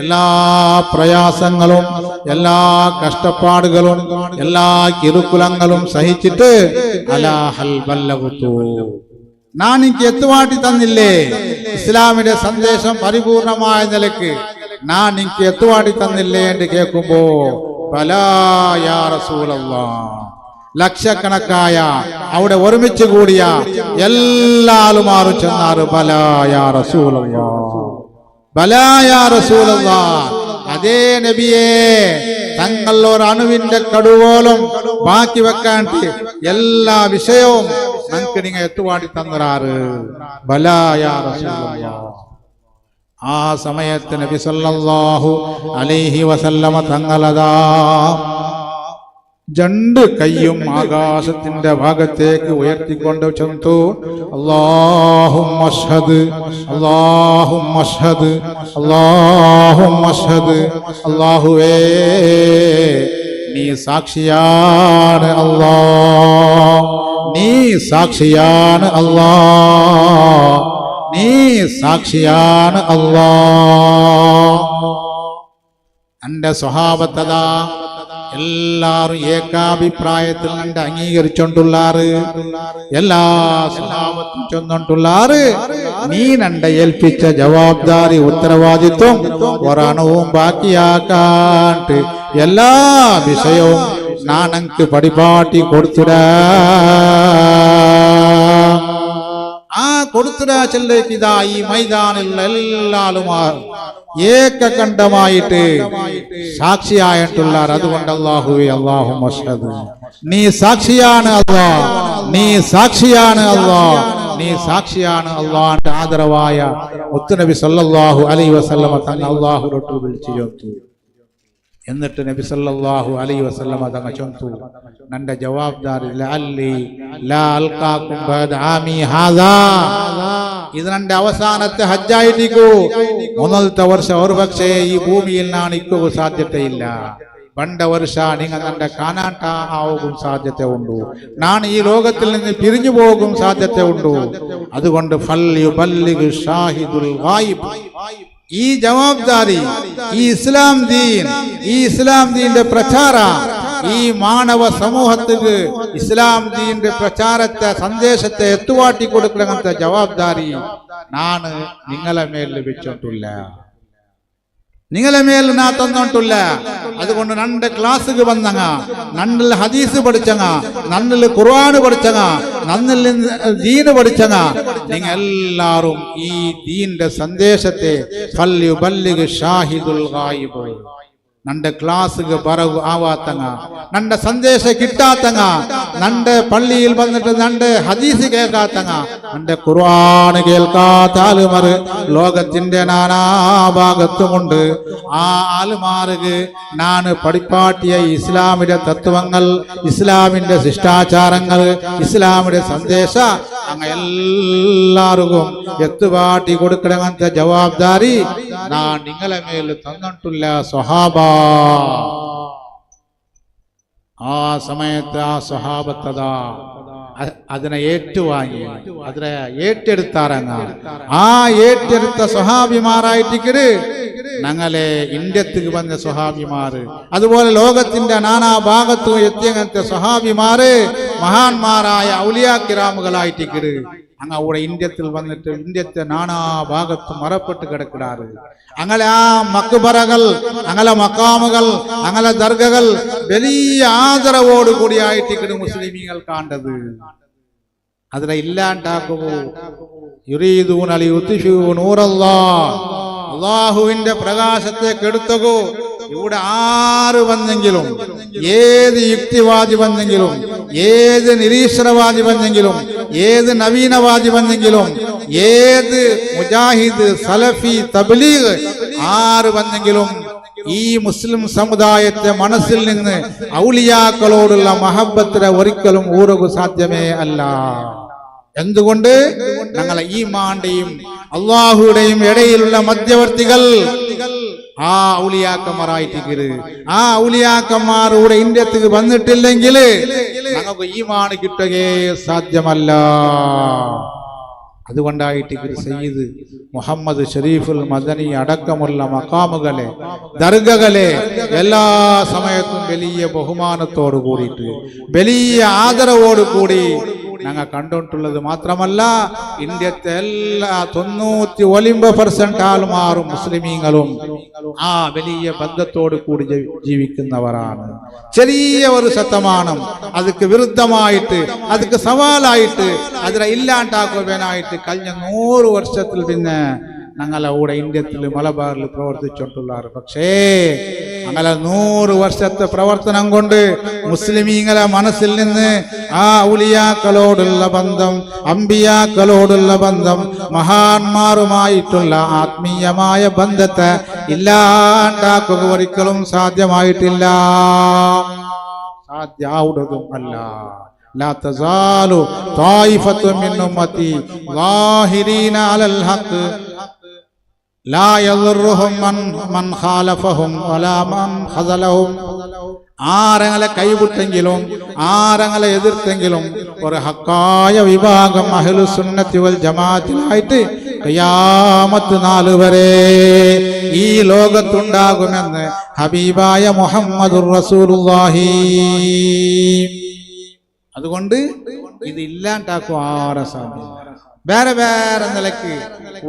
എല്ലാ പ്രയാസങ്ങളും എല്ലാ കഷ്ടപ്പാടുകളും എല്ലാ കിറുക്കുലങ്ങളും സഹിച്ചിട്ട് അലാ ഹൽ ബല്ലഗതു, ഞാൻ എനിക്ക് എത്തുവാട്ടി തന്നില്ലേ ഇസ്ലാമിന്റെ സന്ദേശം പരിപൂർണമായ നിലക്ക് ഞാൻ എനിക്ക് എത്തുവാട്ടി തന്നില്ലേ എന്ന് കേൾക്കുമ്പോ ബലാ യാ റസൂലല്ലാഹ്, ലക്ഷക്കണക്കായ അവിടെ ഒരുമിച്ച് കൂടിയ എല്ലാവരും ചെന്നാറ് ബലാ യാ റസൂലല്ലാഹ്, ബലാ യാ റസൂലല്ലാഹ്, അതേ നബിയേ, തങ്ങൾ ഒരു അണുവിന്റെ കടുവോളം ബാക്കി വെക്കാൻ എല്ലാ വിഷയവും നമുക്ക് നിങ്ങൾ എത്തുവാടി തന്നറാറ് ബലാ യാ റസൂലല്ലാഹ്. ആ സമയത്ത് നബി സല്ലല്ലാഹു അലൈഹി വസല്ലമ തങ്ങളതാ രണ്ട് കൈയും ആകാശത്തിന്റെ ഭാഗത്തേക്ക് ഉയർത്തിക്കൊണ്ട് ചെന്നു, അല്ലാഹുമ്മ അശ്ഹദ്, അല്ലാഹുമ്മ അശ്ഹദ്, അല്ലാഹുമ്മ അശ്ഹദ്, അല്ലാഹുവേ നീ സാക്ഷിയാണ് അല്ലാഹ്, നീ സാക്ഷിയാണ് അല്ലാഹ്, നീ സാക്ഷിയാണ് അല്ലാഹ്. എന്റെ സ്വഹാബത്തതാ എല്ലാരും ഏകാഭിപ്രായത്തിൽ കണ്ട് അംഗീകരിച്ചോണ്ടുള്ളാറ്, എല്ലാ സ്വഭാവത്തും ചൊന്നോണ്ടുള്ളാറ്, നീ നണ്ട ഏൽപ്പിച്ച ജവാബ്ദാരി ഉത്തരവാദിത്വം ഒരണവും ബാക്കിയാക്കാണ്ട് എല്ലാ വിഷയവും നാണക്ക് പടിപാട്ടി കൊടുത്തിടാ. ആ കൊടുത്തിടാ ചെല്ലേക്ക് ഇതാ ഈ മൈതാനിലുള്ള എല്ലാവരും ഏകകണ്ഠമായിട്ട് സാക്ഷിയായിട്ടുള്ള. അതുകൊണ്ട് അല്ലാഹുവേ, അല്ലാഹുമ്മ അശ്ഹദ്, നീ സാക്ഷിയാണ് അല്ലാഹ്, നീ സാക്ഷിയാണ് അല്ലാഹ്, നീ സാക്ഷിയാണ് അല്ലാഹുവിന്റെ ആദരവായ മുത്തുനബി സല്ലല്ലാഹു അലൈഹി വസല്ലമ തങ്ങൾ അല്ലാഹുവിനോട് വിളിച്ചു ചോദിച്ചു. എന്നിട്ട് നബി സല്ലല്ലാഹു അലൈഹി വസല്ലമ തങ്ങൾ ചോദിച്ചു, നന്റെ ജവാബ്ദാരി ലഅല്ലി ലാ അൽഖാകും ബഅദ ആമി ഹാദാ, ഇത് നന്റെ അവസാനത്തെ ഹജ്ജായിട്ടിക്കൂ, 3ാമത്തെ വർഷം ഒരു പക്ഷേ ഈ ഭൂമിയിൽ ഞാൻ ഇക്കൂ സാധ്യതയില്ല, പണ്ട വർഷ നിങ്ങൾ നന്റെ കാണാട്ട ആവും സാധ്യത ഉണ്ടു, ഞാൻ ഈ ലോകത്തിൽ നിന്ന് പിരിഞ്ഞു പോകും സാധ്യത ഉണ്ടു. അതുകൊണ്ട് ഫൽയുബല്ലിഗ് ഷാഹിദുൽ ഗായിബ്, ഈ ജവാബ്ദാരി, ഈ ഇസ്ലാം ദീൻ, ഈ ഇസ്ലാം ദീന്റെ പ്രചാര, ഈ മാനവ സമൂഹത്തിന് ഇസ്ലാം ദീന്റെ പ്രചാരത്തെ സന്ദേശത്തെ എത്തുവാട്ടി കൊടുക്കണത്തെ ജവാബ്ദാരി ഞാൻ നിങ്ങളെ മേൽ ലഭിച്ചിട്ടില്ല, നിങ്ങളെ മേൽ നാ തന്നിട്ടില്ല. അതുകൊണ്ട് രണ്ട് ക്ലാസ്സുക്ക് വന്നങ്ങ, നന്നിൽ ഹദീസ് പഠിച്ചങ്ങ, നന്നിൽ ഖുർആൻ പഠിച്ചങ്ങ, നന്നിൽ ദീന് പഠിച്ചങ്ങ, നിങ്ങൾ എല്ലാവരും ഈ ദീന്റെ സന്ദേശത്തെ ഫൽയുബല്ലിഗ് ഷാഹിദുൽ ഗായിബ്, ನಂಡ ಕ್ಲಾಸ್ಗೆ ಬರಗು ಆವಾತಂಗ ನಂಡ ಸಂದೇಶ ಕಿಟ್ಟಾತಂಗ ನಂಡ പള്ളിയിൽ വന്നിട്ട് നണ്ട ഹദീസ് കേൾക്കാത്തങ്ങ നണ്ട ഖുർആൻ കേൾക്കാത്ത ആലുമാർ ലോകത്തിന്റെ നാനാഭാഗത്തുമുണ്ട്. ആ ആലുമാർക്ക് ഞാൻ പഠിപ്പാട്ടിയ ഇസ്ലാമിന്റെ തത്വങ്ങൾ, ഇസ്ലാമിന്റെ ശിഷ്ടാചാരങ്ങൾ, ഇസ്ലാമിന്റെ സന്ദേശ അങ്ങ എല്ലാവർക്കും എത്തുപാട്ടി കൊടുക്കണങ്ങനത്തെ ജവാബ്ദാരി ഞാൻ നിങ്ങളെ മേൽ തന്നിട്ടില്ല സ്വഹാബ. ആ സമയത്ത് ആ സ്വഹാബത്തതാ അതിനെ ഏറ്റുവാങ്ങി, അതിനെ ഏറ്റെടുത്താറങ്ങ. ആ ഏറ്റെടുത്ത സ്വഹാബിമാരായിട്ടിക്കട് ഞങ്ങളെ ഇന്ത്യക്ക് വന്ന സ്വഹാബിമാര്, അതുപോലെ ലോകത്തിന്റെ നാനാ ഭാഗത്തും എത്തിയങ്ങനത്തെ സ്വഹാബിമാര് മഹാന്മാരായ ഔലിയാക്കിറാമുകളായിട്ടിക്കട് അങ്ങ അവിടെ ഇന്ത്യത്തിൽ വന്നിട്ട് ഇന്ത്യത്തെ നാനാ ഭാഗത്തും മറപ്പെട്ട് കിടക്കിടാറ്. അങ്ങനെ ആ മക്ബറകൾ, അങ്ങനെ മക്കാമുകൾ, അങ്ങനെ ദർഗകൾ വലിയ ആദരവോടുകൂടിയായിട്ടിക്കട് മുസ്ലിമീങ്ങൾ കണ്ടത്. അതിനെ ഇല്ലാണ്ടാക്കുമോ? യുരീദൂന ലിയുത്ഫിഉ നൂറല്ലാഹ്, അല്ലാഹുവിന്റെ പ്രകാശത്തെ കെടുത്തുകോ. ഇവിടെ ആര് വന്നെങ്കിലും, ഏത് യുക്തിവാദി വന്നെങ്കിലും, ഏത് നിരീശ്വരവാദി വന്നെങ്കിലും, ഏത് നവീനവാദി വന്നെങ്കിലും, ഏത് മുജാഹിദ്, സലഫി, തബ്ലീഗ് ആര് വന്നെങ്കിലും ഈ മുസ്ലിം സമുദായത്തെ മനസ്സിൽ നിന്ന് ഔലിയാക്കളോടുള്ള മഹബത്തിനെ ഒരിക്കലും ഊറുക സാധ്യമേ അല്ല. എന്തുകൊണ്ട്? ഞങ്ങളെ ഈമാന്റെയും അള്ളാഹുടെയും ഇടയിലുള്ള മധ്യവർത്തികൾ ആ ഔലിയാക്കന്മാരായിട്ടിരിക്കരുത്. ആ ഔലിയാക്കന്മാരുടെ ഇന്ത്യക്ക് വന്നിട്ടില്ലെങ്കിൽ ഞങ്ങൾക്ക് ഈമാൻ കിട്ടുകയേ സാധ്യമല്ല. അതുകൊണ്ടായിട്ട് സയ്യിദ് മുഹമ്മദ് ഷരീഫുൽ മദനി അടക്കമുള്ള മഖാമുകളെ, ദർഗകളെ എല്ലാ സമയത്തും വലിയ ബഹുമാനത്തോടു കൂടിയിട്ട്, വലിയ ആദരവോടു കൂടി ഞങ്ങൾ കണ്ടുകൊണ്ടുള്ളത് മാത്രമല്ല, ഇന്ത്യത്തെ എല്ലാ 99% ആളുമാറും മുസ്ലിമീങ്ങളും ആ വലിയ ബന്ധത്തോട് കൂടി ജീവിക്കുന്നവരാണ്. ചെറിയ ഒരു ശതമാനം അതിക്ക് വിരുദ്ധമായിട്ട്, അതിക്ക് സവാലായിട്ട്, അതിനെ ഇല്ലാണ്ടാക്കുവാനായിട്ട് കഴിഞ്ഞ 100 വർഷത്തിൽ പിന്നെ ഞങ്ങളെ കൂടെ ഇന്ത്യത്തിൽ മലബാറിൽ പ്രവർത്തിച്ചിട്ടുള്ളവർ. പക്ഷേ അങ്ങനെ 100 വർഷത്തെ പ്രവർത്തനം കൊണ്ട് മുസ്ലിമീങ്ങളെ മനസ്സിൽ നിന്ന് ആ ഔലിയാക്കളോടുള്ള ബന്ധം, അമ്പിയാക്കളോടുള്ള ബന്ധം, മഹാന്മാരുമായിട്ടുള്ള ആത്മീയമായ ബന്ധത്തെ ഇല്ലാണ്ടാക്കുക ഒരിക്കലും സാധ്യമായിട്ടില്ല, സാധ്യമാവുന്നതുമല്ല. لا تزال طائفة من أمتي ظاهرين على الحق لا يضرهم من خالفهم ولا من خذلهم. ആരങ്ങളെ കൈവിട്ടെങ്കിലും ആരങ്ങളെ എതിർത്തെങ്കിലും ഒരു ഹക്കായ വിഭാഗം അഹ്ലു സുന്നത്തി വൽ ജമാഅത്തിലായിട്ട് ഖിയാമത്ത് നാൾ വരെ ഈ ലോകത്തുണ്ടാകുമെന്ന് ഹബീബായ മുഹമ്മദുർ റസൂലുള്ളാഹി. അതുകൊണ്ട് ഇത് ഇല്ലാണ്ടാക്കും ആരെ സാധ്യത. വേറെ വേറെ നിലക്ക്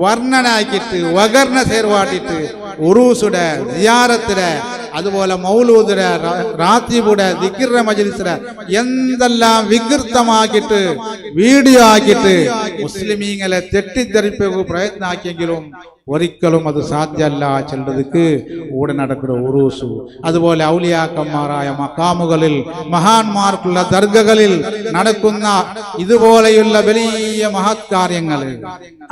വർണ്ണനാക്കിയിട്ട് വകർണ സേർവാട്ടിട്ട് ഉറൂസുടെ, സിയാറത്തിടെ, അതുപോലെ മൗലൂദിടെ, റാത്തീബുടെ, ദിക്റിന്റെ മജ്ലിസിടെ എന്തെല്ലാം വികൃതമാക്കിയിട്ട് വീഡിയോ ആക്കിയിട്ട് മുസ്ലിമീങ്ങളെ തെറ്റിദ്ധരിപ്പിക്കുക പ്രയത്നാക്കിയെങ്കിലും ഒരിക്കലും അത് സാധ്യമല്ല. ചിലർക്ക് കൂടെ നടക്കുന്ന ഉറൂസു, അതുപോലെ ഔലിയാക്കന്മാരായ മക്കാമുകളിൽ, മഹാന്മാർക്കുള്ള ദർഗകളിൽ നടക്കുന്ന ഇതുപോലെയുള്ള വലിയ മഹത് കാര്യങ്ങൾ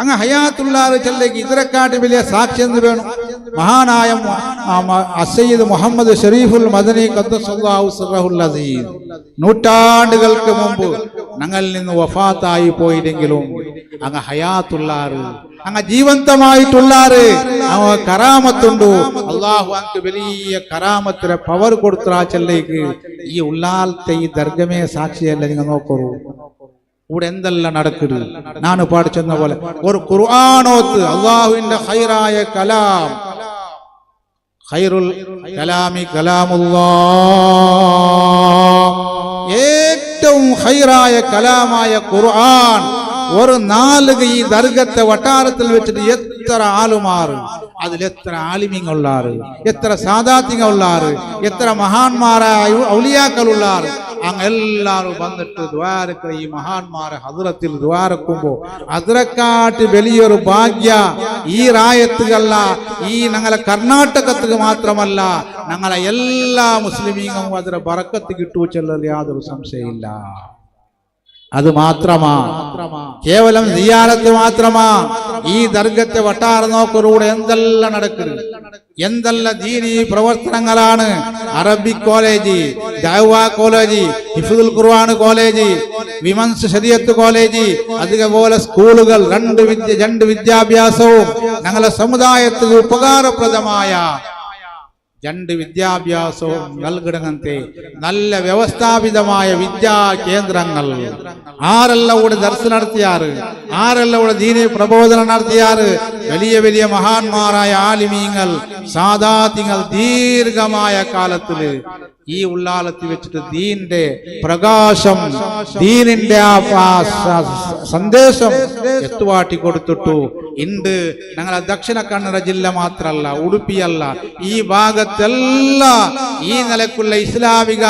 അങ്ങ് ഹയാത്തുള്ളാറ് ചെല്ലേക്ക് ഇതിനെക്കാട്ടി വലിയ സാക്ഷി എന്ന് വേണം. മഹാനായ സയ്യിദ് മുഹമ്മദ് ഷരീഫുൽ മദനി ഖദ്ദസല്ലാഹു സിർറഹുൽ അസീസ് നൂറ്റാണ്ടുകൾക്ക് മുമ്പ് ഞങ്ങളിൽ നിന്ന് വഫാത്തായി പോയില്ലെങ്കിലും അങ്ങ് ഹയാത്തുള്ളാറ്, അങ്ങ് ജീവന്തമായിട്ടുള്ളാറ്, അങ്ങ് കറാമത്തുണ്ടു. അള്ളാഹു അങ്ങ് വലിയ കറാമത്തിന് പവർ കൊടുത്ത ചെല്ലേക്ക് ഈ ഉള്ളാലത്തെ ഈ ദർഗമേ സാക്ഷിയല്ല. നിങ്ങൾ നോക്കൂ ഇവിടെ എന്തെല്ലാം നടക്കുന്നത്. ഞാൻ പാടിച്ചെന്ന പോലെ ഒരു ഖുർആനോത്ത് അള്ളാഹുവിന്റെ ഖൈറായ കലാം, ഖൈറുൽ കലാമി കലാമുല്ലാഹ്, ഏറ്റവും ഖൈറായ കലാമായ ഖുർആൻ ഒരു നാലുക ഈ ദർഗത്തെ വട്ടാരത്തിൽ വെച്ചിട്ട് എത്ര ആളുമാറ്, അതിലെത്ര ആലിമ്യങ്ങളുള്ളാറ്, എത്ര സാദാത്യങ്ങളുള്ളാറ്, എത്ര മഹാന്മാരായ ഔലിയാക്കളുള്ളാറ്, അങ്ങ് എല്ലാവരും വന്നിട്ട് ദ്വാരക്ക ഈ മഹാന്മാരെ ഹദ്റത്തിൽ ദ്വാരക്കുമ്പോ അതിനെക്കാട്ടി വലിയൊരു ഭാഗ്യ ഈ റായത്തുകല്ല, ഈ ഞങ്ങളെ കർണാടകത്തിന് മാത്രമല്ല ഞങ്ങളെ എല്ലാ മുസ്ലിമീങ്ങും അതിന്റെ ബറക്കത്ത് കിട്ടൂ ചെല്ലൽ യാതൊരു സംശയമില്ല. അത് മാത്രമാ, കേവലം സിയാറത്ത് മാത്രമാ. ഈ ദർഗത്തെ വട്ടാറ നോക്കലൂടെ എന്തെല്ലാം നടക്കുന്നത്, എന്തെല്ലാം ദീനീ പ്രവർത്തനങ്ങളാണ്. അറബിക് കോളേജ്, ദഅ്വാ കോളേജ്, ഹിഫ്ദുൽ ഖുർആൻ കോളേജ്, വിമൻസ് ശരീഅത്ത് കോളേജ്, അതുപോലെ സ്കൂളുകൾ, രണ്ട് വിദ്യാഭ്യാസവും ഞങ്ങളുടെ സമുദായത്തിന് ഉപകാരപ്രദമായ രണ്ട് വിദ്യാഭ്യാസവും നൽകണത്തെ നല്ല വ്യവസ്ഥാപിതമായ വിദ്യാ കേന്ദ്രങ്ങൾ. ആരെല്ലാം ഇവിടെ ദർശനം നടത്തിയാറ്, ആരെല്ലാം ഇവിടെ ദീനി പ്രബോധനം നടത്തിയാറ്. വലിയ വലിയ മഹാന്മാരായ ആലിമീങ്ങൾ, സാദാത്യങ്ങൾ ദീർഘമായ കാലത്തില് ഈ ഉള്ളാലത്തിൽ വെച്ചിട്ട് ദീന്റെ പ്രകാശം, ദീനിന്റെ ആ സന്ദേശം എത്തുവാട്ടി കൊടുത്തിട്ടു. ഇണ്ട് ഞങ്ങളെ ദക്ഷിണ കന്നഡ ജില്ല മാത്രല്ല, ഉടുപ്പിയല്ല, ഈ ഭാഗത്തെല്ലാം ഈ നിലക്കുള്ള ഇസ്ലാമിക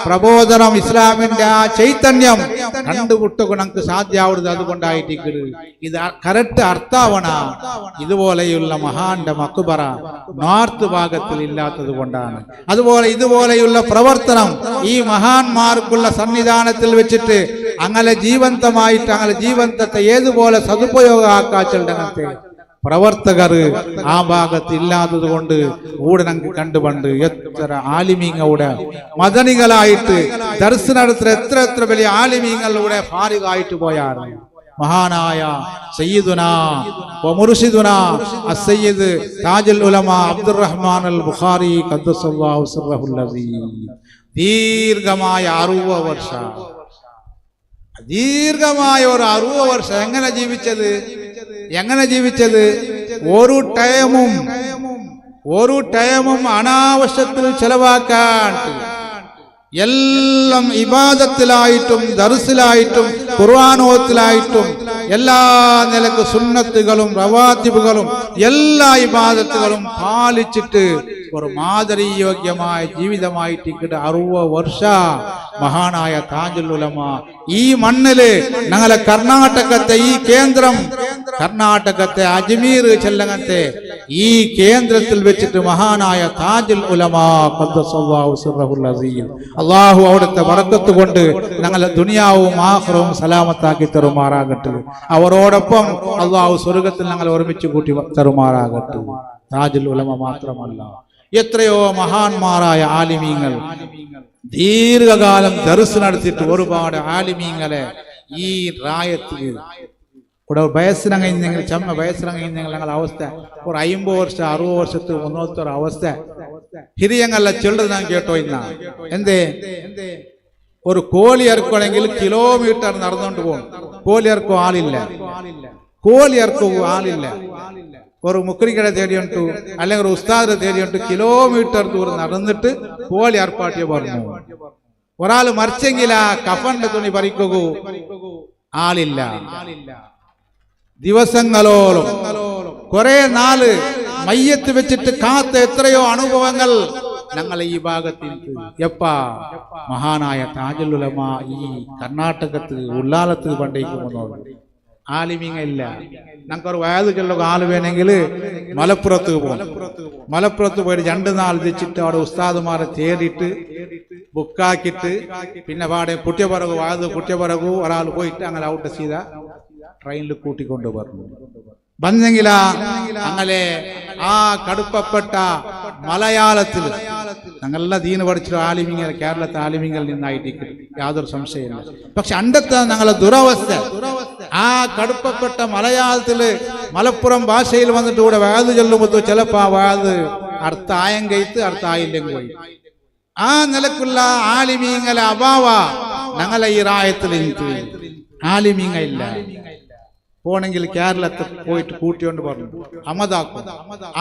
പ്രബോധനം, ഇസ്ലാമിന്റെ ആ ചൈതന്യം കണ്ടുമുട്ടുക ഞങ്ങൾക്ക് സാധ്യമാവുന്നത് അതുകൊണ്ടായിട്ട്. ഇത് കറക്റ്റ് അർത്ഥാവണ. ഇതുപോലെയുള്ള മഹാന്റെ മക്ബറ നോർത്ത് ഭാഗത്തിൽ ഇല്ലാത്തത് കൊണ്ടാണ്. അതുപോലെ ഇതുപോലെയുള്ള പ്രവർത്തനം ഈ മഹാന്മാർക്കുള്ള സന്നിധാനത്തിൽ വെച്ചിട്ട് അങ്ങനെ ജീവന്തമായിട്ട് അങ്ങനെ ജീവന്തത്തെ ഏതുപോലെ സതുപയോഗമാക്കാച്ചങ്ങനത്തെ പ്രവർത്തകർ ആ ഭാഗത്ത് ഇല്ലാത്തത് കൊണ്ട് കൂടെ ഞങ്ങൾക്ക് കണ്ടുപണ്ട് എത്ര ആലിമീങ്ങളുടെ മദനികളായിട്ട് ദർശനം നടത്തുന്ന എത്ര വലിയ ആലിമീങ്ങളുടെ ഫാരിഗായിട്ട് പോയാറ്. മഹാനായ സയ്യിദുനാ വ മുർഷിദുനാ അസ്സയ്യിദ് താജുൽ ഉലമാ അബ്ദുറഹ്മാൻ അൽ ബുഖാരി ഖദ്ദസല്ലാഹു സിർറഹുൽ അസീം ദീർഘമായ 60 വർഷം, ദീർഘമായ ഒരു 60 വർഷം എങ്ങനെ ജീവിച്ചത്? ഒരു ടൈമും അനാവശ്യത്തിൽ ചെലവാക്കാൻ, എല്ലാം ഇബാദത്തിലായിട്ടും ദർസിലായിട്ടും ഖുർആനോത്തിലായിട്ടും എല്ലാ നിലക്ക് സുന്നത്തുകളും റവാത്തിബുകളും എല്ലാ ഇബാദത്തുകളും പാലിച്ചിട്ട് ഒരു മാതൃയോഗ്യമായ ജീവിതമായിട്ട് 60 വർഷ മഹാനായ താജുൽ ഉലമ ഈ മണ്ണില് ഞങ്ങളെ കർണാടകത്തെ ഈ കേന്ദ്രം, കർണാടകത്തെ അജ്മീർ ചെല്ലങ്ങത്തെ ഈ കേന്ദ്രത്തിൽ വെച്ചിട്ട് മഹാനായ താജുൽ ഉലമ ഖദ്ദസല്ലാഹു സിർറഹുൽ അസീം അല്ലാഹു അവിടുത്തെ ബറക്കത്ത് കൊണ്ട് ഞങ്ങളെ ദുനിയാവും ആഖിറവും സലാമത്താക്കി തരുമാറാകട്ടെ. അവരോടൊപ്പം അല്ലാഹു സ്വർഗ്ഗത്തിൽ ഞങ്ങളെ ഒരുമിച്ച് കൂട്ടി തരുമാറാകട്ടെ. താജുൽ ഉലമ മാത്രമല്ല, എത്രയോ മഹാന്മാരായ ആലിമീങ്ങൾ ദീർഘകാലം ദർസ് നടത്തിയിട്ട് ഒരുപാട് ആലിമീങ്ങളെ ഈ റായത്തിൽ ഇവിടെ വയസ്സിനങ്ങനെങ്കിൽ ചമ്മ വയസ്സിനങ്ങനെങ്കിൽ ഞങ്ങളുടെ അവസ്ഥ ഒരു 50 വർഷം 60 വർഷത്തിൽ ഒന്നൊത്തൊരു അവസ്ഥ ഹിരിയങ്ങളെ ചെള്ളത് ഞാൻ കേട്ടോ. ഇന്ന എന്തേ ഒരു കോഴി ഇറക്കണമെങ്കിൽ കിലോമീറ്റർ നടന്നുകൊണ്ട് പോകും. കോഴി ഇറക്കും ആളില്ല. ഒരു മുക്രിക്കട തേടിയുണ്ട് അല്ലെങ്കിൽ ഒരു ഉസ്താദിനെ തേടിയുണ്ട്, കിലോമീറ്റർ ദൂരം നടന്നിട്ട് കോഴി ഏർപ്പാട്ടിയെ പറഞ്ഞു. ഒരാൾ മരിച്ചെങ്കിൽ ആ കഫന്റെ തുണി പറിക്കൂ, ആളില്ല. ദിവസങ്ങളോളം കുറെ നാള് മയ്യത്ത് വെച്ചിട്ട് കാത്ത എത്രയോ അനുഭവങ്ങൾ ഞങ്ങൾ ഈ ഭാഗത്തിൽ. എപ്പാ മഹാനായ താജുൽ ഉലമ ഈ കർണാടകത്തിൽ ഉള്ളാലത്തിൽ പണ്ടേക്ക് വന്നോളൂ. ആലിമീങ്ങ ഇല്ല. ഞങ്ങൾക്കൊരു വയത് ചെല്ലുക ആള് വേണമെങ്കിൽ മലപ്പുറത്ത് പോകും. മലപ്പുറത്ത് പോയിട്ട് 2 നാൾ വെച്ചിട്ട് അവിടെ ഉസ്താദുമാരെ തേടിയിട്ട് ബുക്കാക്കിയിട്ട് പിന്നെ പാടെ കുട്ടിയപ്പറകു ഒരാൾ പോയിട്ട് അങ്ങനെ ഔട്ട് ചെയ്ത ട്രെയിനിൽ കൂട്ടിക്കൊണ്ട് പറഞ്ഞു ಬಂದೆಂಗಿಲ್ಲ അങ്ങനെ ആ കടുപ്പപ്പെട്ട മലയാളത്തിൽ ഞങ്ങളെല്ലാം ദീന് പഠിച്ച ആലിമിങ്ങൾ കേരളത്തെ ആലിമിങ്ങളിൽ നിന്നായിട്ട് യാതൊരു സംശയമില്ല. പക്ഷെ അണ്ടത്തെ ഞങ്ങളെ ദുരവസ്ഥ ആ കടുപ്പപ്പെട്ട മലയാളത്തില് മലപ്പുറം ഭാഷയിൽ വന്നിട്ട് ഇവിടെ വാത് ചൊല്ലുമ്പോൾ ചിലപ്പോ ആ വാത് അർത്ഥായം കയത്ത് അർത്ഥായില്ലെങ്കിൽ പോയി ആ നിലക്കുള്ള ആലിമീങ്ങളെ അഭാവ ഞങ്ങളെ ഈ റായത്തിൽ എനിക്ക് ആലിമീങ്ങ ഇല്ല. പോണെങ്കിൽ കേരളത്തിൽ പോയിട്ട് കൂട്ടിക്കൊണ്ട് പറഞ്ഞു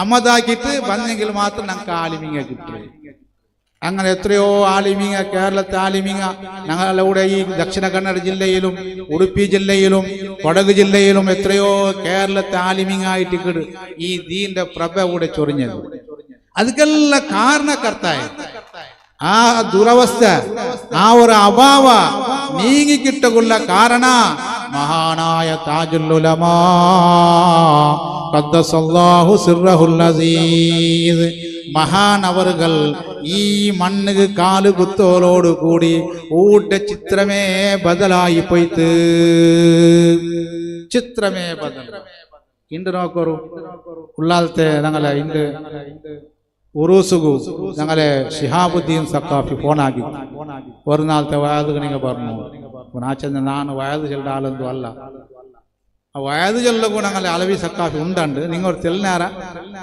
അമതാക്കിയിട്ട് വന്നെങ്കിൽ മാത്രം ഞങ്ങൾക്ക് ആലിമീങ്ങ കിട്ടും. അങ്ങനെ എത്രയോ ആലിമീങ്ങ കേരളത്തെ ആലിമീങ്ങ ഞങ്ങളുടെ ഈ ദക്ഷിണ കന്നഡ ജില്ലയിലും ഉടുപ്പി ജില്ലയിലും കൊടക് ജില്ലയിലും എത്രയോ കേരളത്തെ ആലിമീങ്ങായിട്ട് ഈ ദീന്റെ പ്രഭ കൂടെ ചൊറിഞ്ഞത്. ಅದಕ್ಕೆಲ್ಲ ಕಾರಣಕರ್ತಾಯ ആ ദുരവസ്ഥ, ആ ഒരു അഭാവ നീങ്ങിക്കിട്ടുള്ള കാരണ മഹാനായ താജുൽ ഉലമാ ഖദ്ദസല്ലാഹു സിർറഹുൽ അസീസ് മഹാനവറുകൾ ഈ മണ്ണ് കാല് കുത്തോലോട് കൂടി ഊട്ട ചിത്രമേ ബദലായി പോയിട്ട് ചിത്രമേ ബദൽ ഇണ്ട് നോക്കൂ ഉള്ളാലത്തെ ഞങ്ങളെ ഇണ്ട് ഉറൂസുകു ഞങ്ങളെ ഷിഹാബുദ്ദീൻ സഖാഫി ഫോണാക്കി ഒരു നാളത്തെ വയതുകണിങ്ങ പറഞ്ഞു നാച്ചെന്ന് ನಾನು വയത് ചെല്ലുന്ന ആളൊന്നും അല്ല ആ വയത് ചെല്ലു ഞങ്ങളെ അലവി സഖാഫി ഉണ്ടുണ്ട് നിങ്ങൾ തെളിഞ്ഞാറ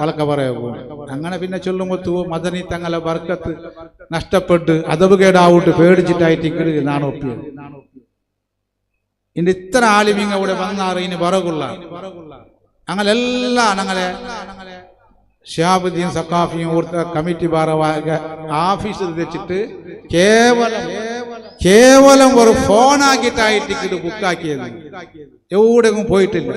പലക്ക പറയൂ അങ്ങനെ പിന്നെ ചൊല്ലുമ്പത്തു മദനി തങ്ങളെ ബർക്കത്ത് നഷ്ടപ്പെട്ട് അതവ് കേടാവൂട്ട് പേടിച്ചിട്ടായിട്ട് നാണ് ഒപ്പിയത് ഇന്ന് ഇത്ര ആലിമിങ്ങ ഇവിടെ വന്നാറ് ഇനി പറകുള്ള ഞങ്ങളെല്ലാം ഞങ്ങളെ ഷിഹാബുദ്ദീൻ സഖാഫിയും ഊർത്ത കമ്മിറ്റി ഭാരവാഹക ഓഫീസിൽ വെച്ചിട്ട് കേവലം ഒരു ഫോണാക്കിയിട്ടായിട്ട് ബുക്കാക്കിയത് എവിടെയും പോയിട്ടില്ല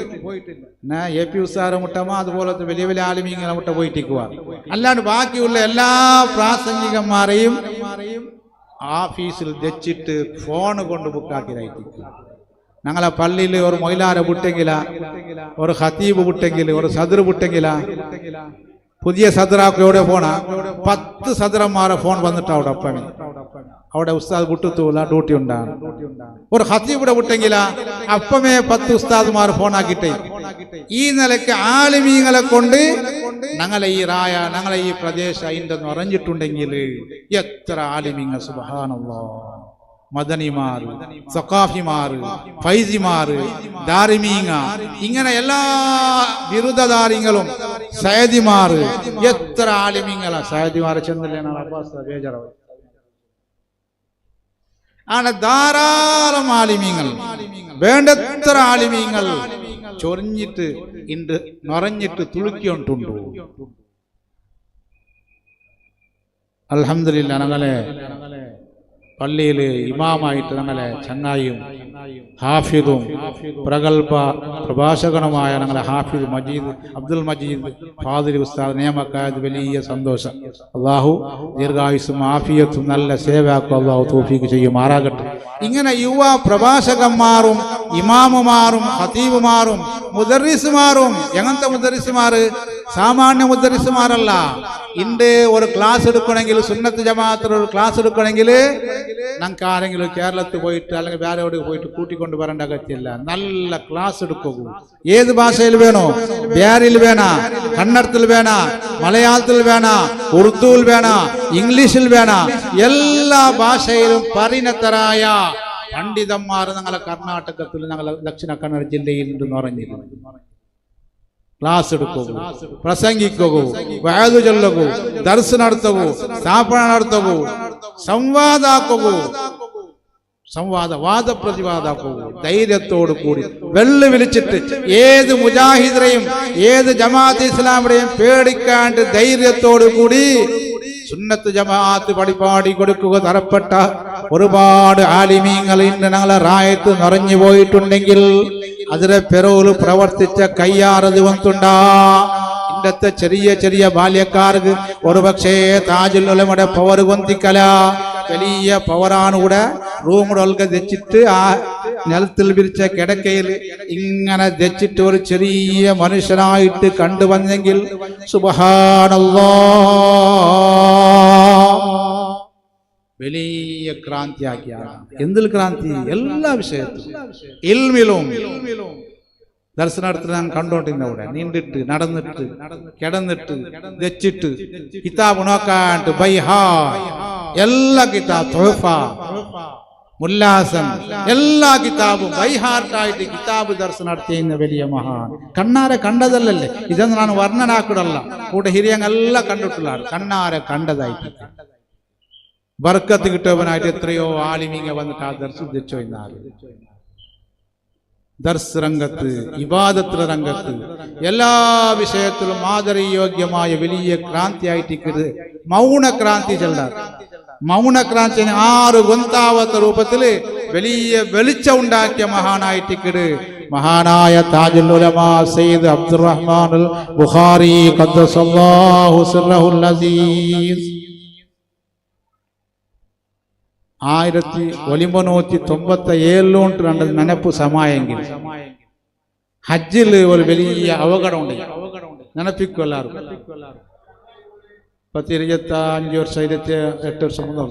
എന്നാ AP ഉസ്താര മുട്ടമോ അതുപോലത്തെ വലിയ വലിയ ആലിമീങ്ങളെ മുട്ട പോയിട്ടിക്കുക അല്ലാണ്ട് ബാക്കിയുള്ള എല്ലാ പ്രാസംഗികന്മാരെയും ഓഫീസിൽ വെച്ചിട്ട് ഫോണ് കൊണ്ട് ബുക്കാക്കിയതായിട്ട് ഞങ്ങളെ പള്ളിയിൽ ഒരു മൊയിലാര വിട്ടെങ്കില ഒരു ഖതീബ് വിട്ടെങ്കിൽ ഒരു സദർ വിട്ടെങ്കില പുതിയ സദറാക്ക് എവിടെ പോണ 10 സദറന്മാരെ ഫോൺ വന്നിട്ട് അവിടെ ഒപ്പമേ അവിടെ ഉസ്താദ് വിട്ടുത്തൂല ഡ്യൂട്ടി ഉണ്ടാണ് ഒരു ഖതീബ് ഇവിടെ വിട്ടെങ്കില അപ്പമേ 10 ഉസ്താദ്മാർ ഫോൺ ആക്കിട്ടെ ഈ നിലയ്ക്ക് ആലിമീങ്ങളെ കൊണ്ട് ഞങ്ങളെ ഈ റായ ഞങ്ങളെ ഈ പ്രദേശം അതിൻ്റെ അറിഞ്ഞിട്ടുണ്ടെങ്കിൽ എത്ര ആലിമീങ്ങൾ സുബ്ഹാനല്ലാഹ് മദനിമാർ സഖാഫിമാർ ഫൈസിമാർ ദാരിമീങ്ങ ഇങ്ങനെ എല്ലാ ബിരുദധാരികളും സയദിമാർ എത്ര ആലിമീങ്ങളാ സയദിമാരെ ചെന്നില്ലാണ് അബ്ബാസ് ബേജാറാവ് ആണ് ധാരാളം ആലിമീങ്ങൾ വേണ്ടത്ര ആലിമീങ്ങൾ ചൊറിഞ്ഞിട്ട് ഇണ്ട് നിറഞ്ഞിട്ട് തുളുക്കിക്കൊണ്ടുണ്ടു അൽഹംദുലില്ലാ ഞങ്ങളെ പള്ളിയിൽ ഇമാമായിട്ട് ഞങ്ങളെ ചങ്ങായും ഹാഫിദും പ്രഗൽഭ പ്രഭാഷകനുമായ ഞങ്ങളെ ഹാഫിദ് മജീദ് അബ്ദുൽ മജീദ് ഫാദിൽ ഉസ്താദ് നിയമക്കായത് വലിയ സന്തോഷം അള്ളാഹു ദീർഘായുസ്സും ആഫിയത്തും നല്ല സേവയാക്കും അള്ളാഹു തൗഫീഖ് ചെയ്യുമാറാകട്ടെ ഇങ്ങനെ യുവ പ്രഭാഷകന്മാരും ഇമാമുമാരും ഖതീബുമാരും മുദർരിസുമാരും എങ്ങനത്തെ മുദർരിസുമാർ സാമാന്യ മുദർരിസുമാരല്ല ഇണ്ട് ഒരു ക്ലാസ് എടുക്കണമെങ്കിൽ സുന്നത്ത് ജമാഅത്തിൽ ഒരു ക്ലാസ് എടുക്കണമെങ്കിൽ ഞങ്ങൾക്ക് ആരെങ്കിലും കേരളത്തിൽ പോയിട്ട് അല്ലെങ്കിൽ വേറെ എവിടെ പോയിട്ട് കൂട്ടിക്കൊണ്ട് വരേണ്ട അകത്തില്ല നല്ല ക്ലാസ് എടുക്കൂ ഏത് ഭാഷയിൽ വേണോ ബിഹാരിൽ വേണ കന്നഡത്തിൽ വേണ മലയാളത്തിൽ വേണ ഉറുദുവിൽ വേണ ഇംഗ്ലീഷിൽ വേണ എല്ലാ ഭാഷയിലും പരിണതരായ പണ്ഡിതന്മാർ ഞങ്ങളെ കർണാടകത്തിൽ ഞങ്ങളെ ദക്ഷിണ കന്നഡ ജില്ലയിൽ ഉണ്ടെന്ന് പറഞ്ഞിരുന്നു ക്ലാസ് എടുക്കൂ പ്രസംഗിക്കൂ വഅദ് ചൊല്ലൂ ദർസ് നടത്തൂ സ്ഥാപന നടത്തൂ സംവാദ പ്രതിവാദാക്കൂ ധൈര്യത്തോടു കൂടി വെല്ലുവിളിച്ചിട്ട് ഏത് മുജാഹിദിനെയും ഏത് ജമാഅത്ത് ഇസ്ലാമിനെയും പേടിക്കാണ്ട് ധൈര്യത്തോടു കൂടി സുന്നത്ത് ജമാഅത്ത് പരിപാടി കൊടുക്കുക തരപ്പെട്ട ഒരുപാട് ആലിമീങ്ങൾ ഇന്ന് ഞങ്ങളെ റായത്ത് നിറഞ്ഞു പോയിട്ടുണ്ടെങ്കിൽ അതിലെ പെറോല് പ്രവർത്തിച്ച കയ്യാറത് വന്നിട്ടുണ്ടാ ഇന്നത്തെ ചെറിയ ചെറിയ ബാല്യക്കാർക്ക് ഒരുപക്ഷേ താജുൽ ഉലമയുടെ പവർ കൊന്തിക്കല വലിയ പവറാണ് കൂടെ റൂം കൂടെ വെച്ചിട്ട് ആ നിലത്തിൽ വിരിച്ച കിടക്കയിൽ ഇങ്ങനെ വെച്ചിട്ട് ഒരു ചെറിയ മനുഷ്യനായിട്ട് കണ്ടുവന്നെങ്കിൽ സുബ്ഹാനല്ലാഹ് വലിയ ക്രാന്തിയാക്കിയാണ് എന്തിൽ ക്രാന്തി എല്ലാ വിഷയത്തിലും ഇൽമിലും ദർശനത്തിൽ ഞാൻ കണ്ടോണ്ടിരുന്ന അവിടെ നീണ്ടിട്ട് നടന്നിട്ട് കിടന്നിട്ട് വെച്ചിട്ട് കിതാബ് നോക്കാണ്ട് ബൈഹാ എല്ലാ കിതാബ് തുഹഫ മുല്ലാസം എല്ലാ കിതാബും ബൈഹാർട്ടായിട്ട് കിതാബ് ദർശനം നടത്തിയ വലിയ മഹാൻ കണ്ണാരെ കണ്ടതല്ലല്ലേ ഇതൊന്നും ഞാൻ വർണ്ണനാക്കിടല്ല കൂടെ ഹിരിയങ്ങെല്ലാം കണ്ടിട്ടുള്ള കണ്ണാരെ കണ്ടതായിട്ട് ബർക്കത്ത് കിട്ടിയവനായിട്ട് എത്രയോ ആലിമീങ്ങ വന്നിട്ട് ആ ദർശനം വെച്ചോ എന്നാല് ദർസ് രംഗത്ത് ഇബാദത്ത് രംഗത്ത് എല്ലാ വിഷയത്തിലും മാതൃയോഗ്യമായ വലിയ ക്രാന്തിയായിട്ട് മൗനക്രാന്തി ചെല്ലാർ മൗനക്രാന്തി 6 ഗൊന്താവത്ത രൂപത്തില് വലിയ വെളിച്ചം ഉണ്ടാക്കിയ മഹാനായിട്ട് മഹാനായ താജുൽ ഉലമാ സയ്യിദ് അബ്ദുറഹ്മാനുൽ ബുഖാരി ഖദ്ദസല്ലാഹു സിർറഹുൽ അസീസ് 1997 രണ്ട് നനപ്പ് സമയമെങ്കിൽ ഹജ്ജിൽ ഒരു വലിയ അപകടമുണ്ട്. നനപ്പിക്കും എല്ലാവരും. 25 വർഷം 28 വർഷം മുതൽ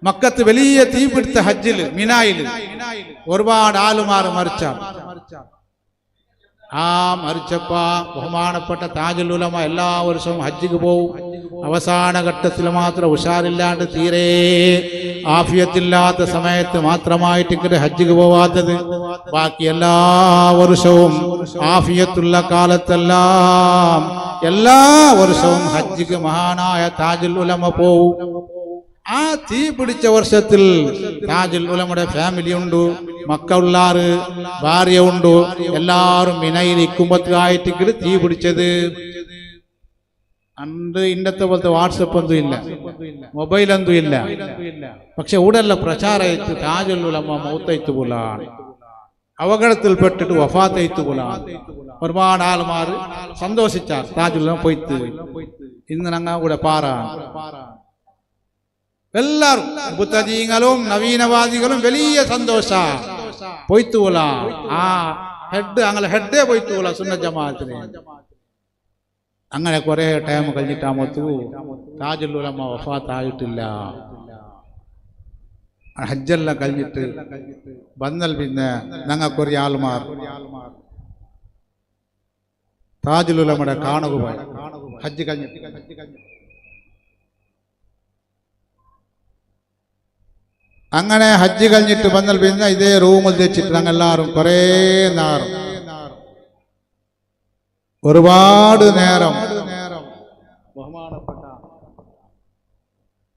മക്കത്ത് വലിയ തീപിടുത്ത ഹജ്ജില് മിനായില് ഒരുപാട് ആളുമാർ മരിച്ച മരിച്ചപ്പ ബഹുമാനപ്പെട്ട താജുൽ ഉലമ എല്ലാ വർഷവും ഹജ്ജിക്ക് പോവും. അവസാന ഘട്ടത്തിൽ മാത്രം ഉഷാറില്ലാണ്ട് തീരെ ആഫിയത്തില്ലാത്ത സമയത്ത് മാത്രമായിട്ട് ഇങ്ങനെ ഹജ്ജിക്ക് പോവാത്തത്. ബാക്കി എല്ലാ വർഷവും ആഫിയത്തുള്ള കാലത്തെല്ലാം എല്ലാ വർഷവും ഹജ്ജിക്ക് മഹാനായ താജുൽ ഉലമ പോവും. ആ തീ പിടിച്ച വർഷത്തിൽ താജുൽ ഉലമയുടെ ഫാമിലി ഉണ്ട്, മക്കളുള്ളാറ്, ഭാര്യ ഉണ്ട്. എല്ലാവരും മിനയിൽ ഇക്കുമ്പത്തായിട്ട് തീ പിടിച്ചത്. അണ്ട് ഇന്നത്തെ പോലത്തെ വാട്സപ്പ് ഒന്നും ഇല്ല, മൊബൈൽ ഒന്നും ഇല്ല. പക്ഷെ ഉടല്ല പ്രചാരത്ത് താജുൽ ഉലമ മൗത്തയത്ത് പോലാണ്, അപകടത്തിൽപ്പെട്ടിട്ട് വഫാത്തയത്ത് പോലാണ്. ഒരുപാട് ആൾമാർ സന്തോഷിച്ചാൽ താജുൽ ഉലമ പോയിട്ട്. ഇന്ന് ഞങ്ങൾ കൂടെ പാറാണ്. എല്ലാരും മുത്തജീങ്ങളും നവീനവാദികളും വലിയ സന്തോഷ പോയിത്തൂല. ആ അങ്ങനെ ഹെഡേ പോയിത്തൂല സുന്നത്ത് ജമാഅത്തിന്. അങ്ങനെ കുറെ ടൈം കഴിഞ്ഞിട്ടാമത്തു താജുൽ ഉലമ വഫാത്തായിട്ടില്ല. ഹജ്ജെല്ലാം കഴിഞ്ഞിട്ട് വന്നൽ പിന്നെ ഞങ്ങൾക്കൊരു ആൾമാർ താജുൽ ഉലമയുടെ കാണുക പോയി. ഹജ്ജ് കഴിഞ്ഞിട്ട് അങ്ങനെ ഹജ്ജ് കഴിഞ്ഞിട്ട് വന്നാൽ പിന്നെ ഇതേ റൂമിൽ വെച്ചിട്ട് ഞങ്ങൾ എല്ലാവരും കുറേ നേരം ഒരുപാട് നേരം ബഹുമാനപ്പെട്ട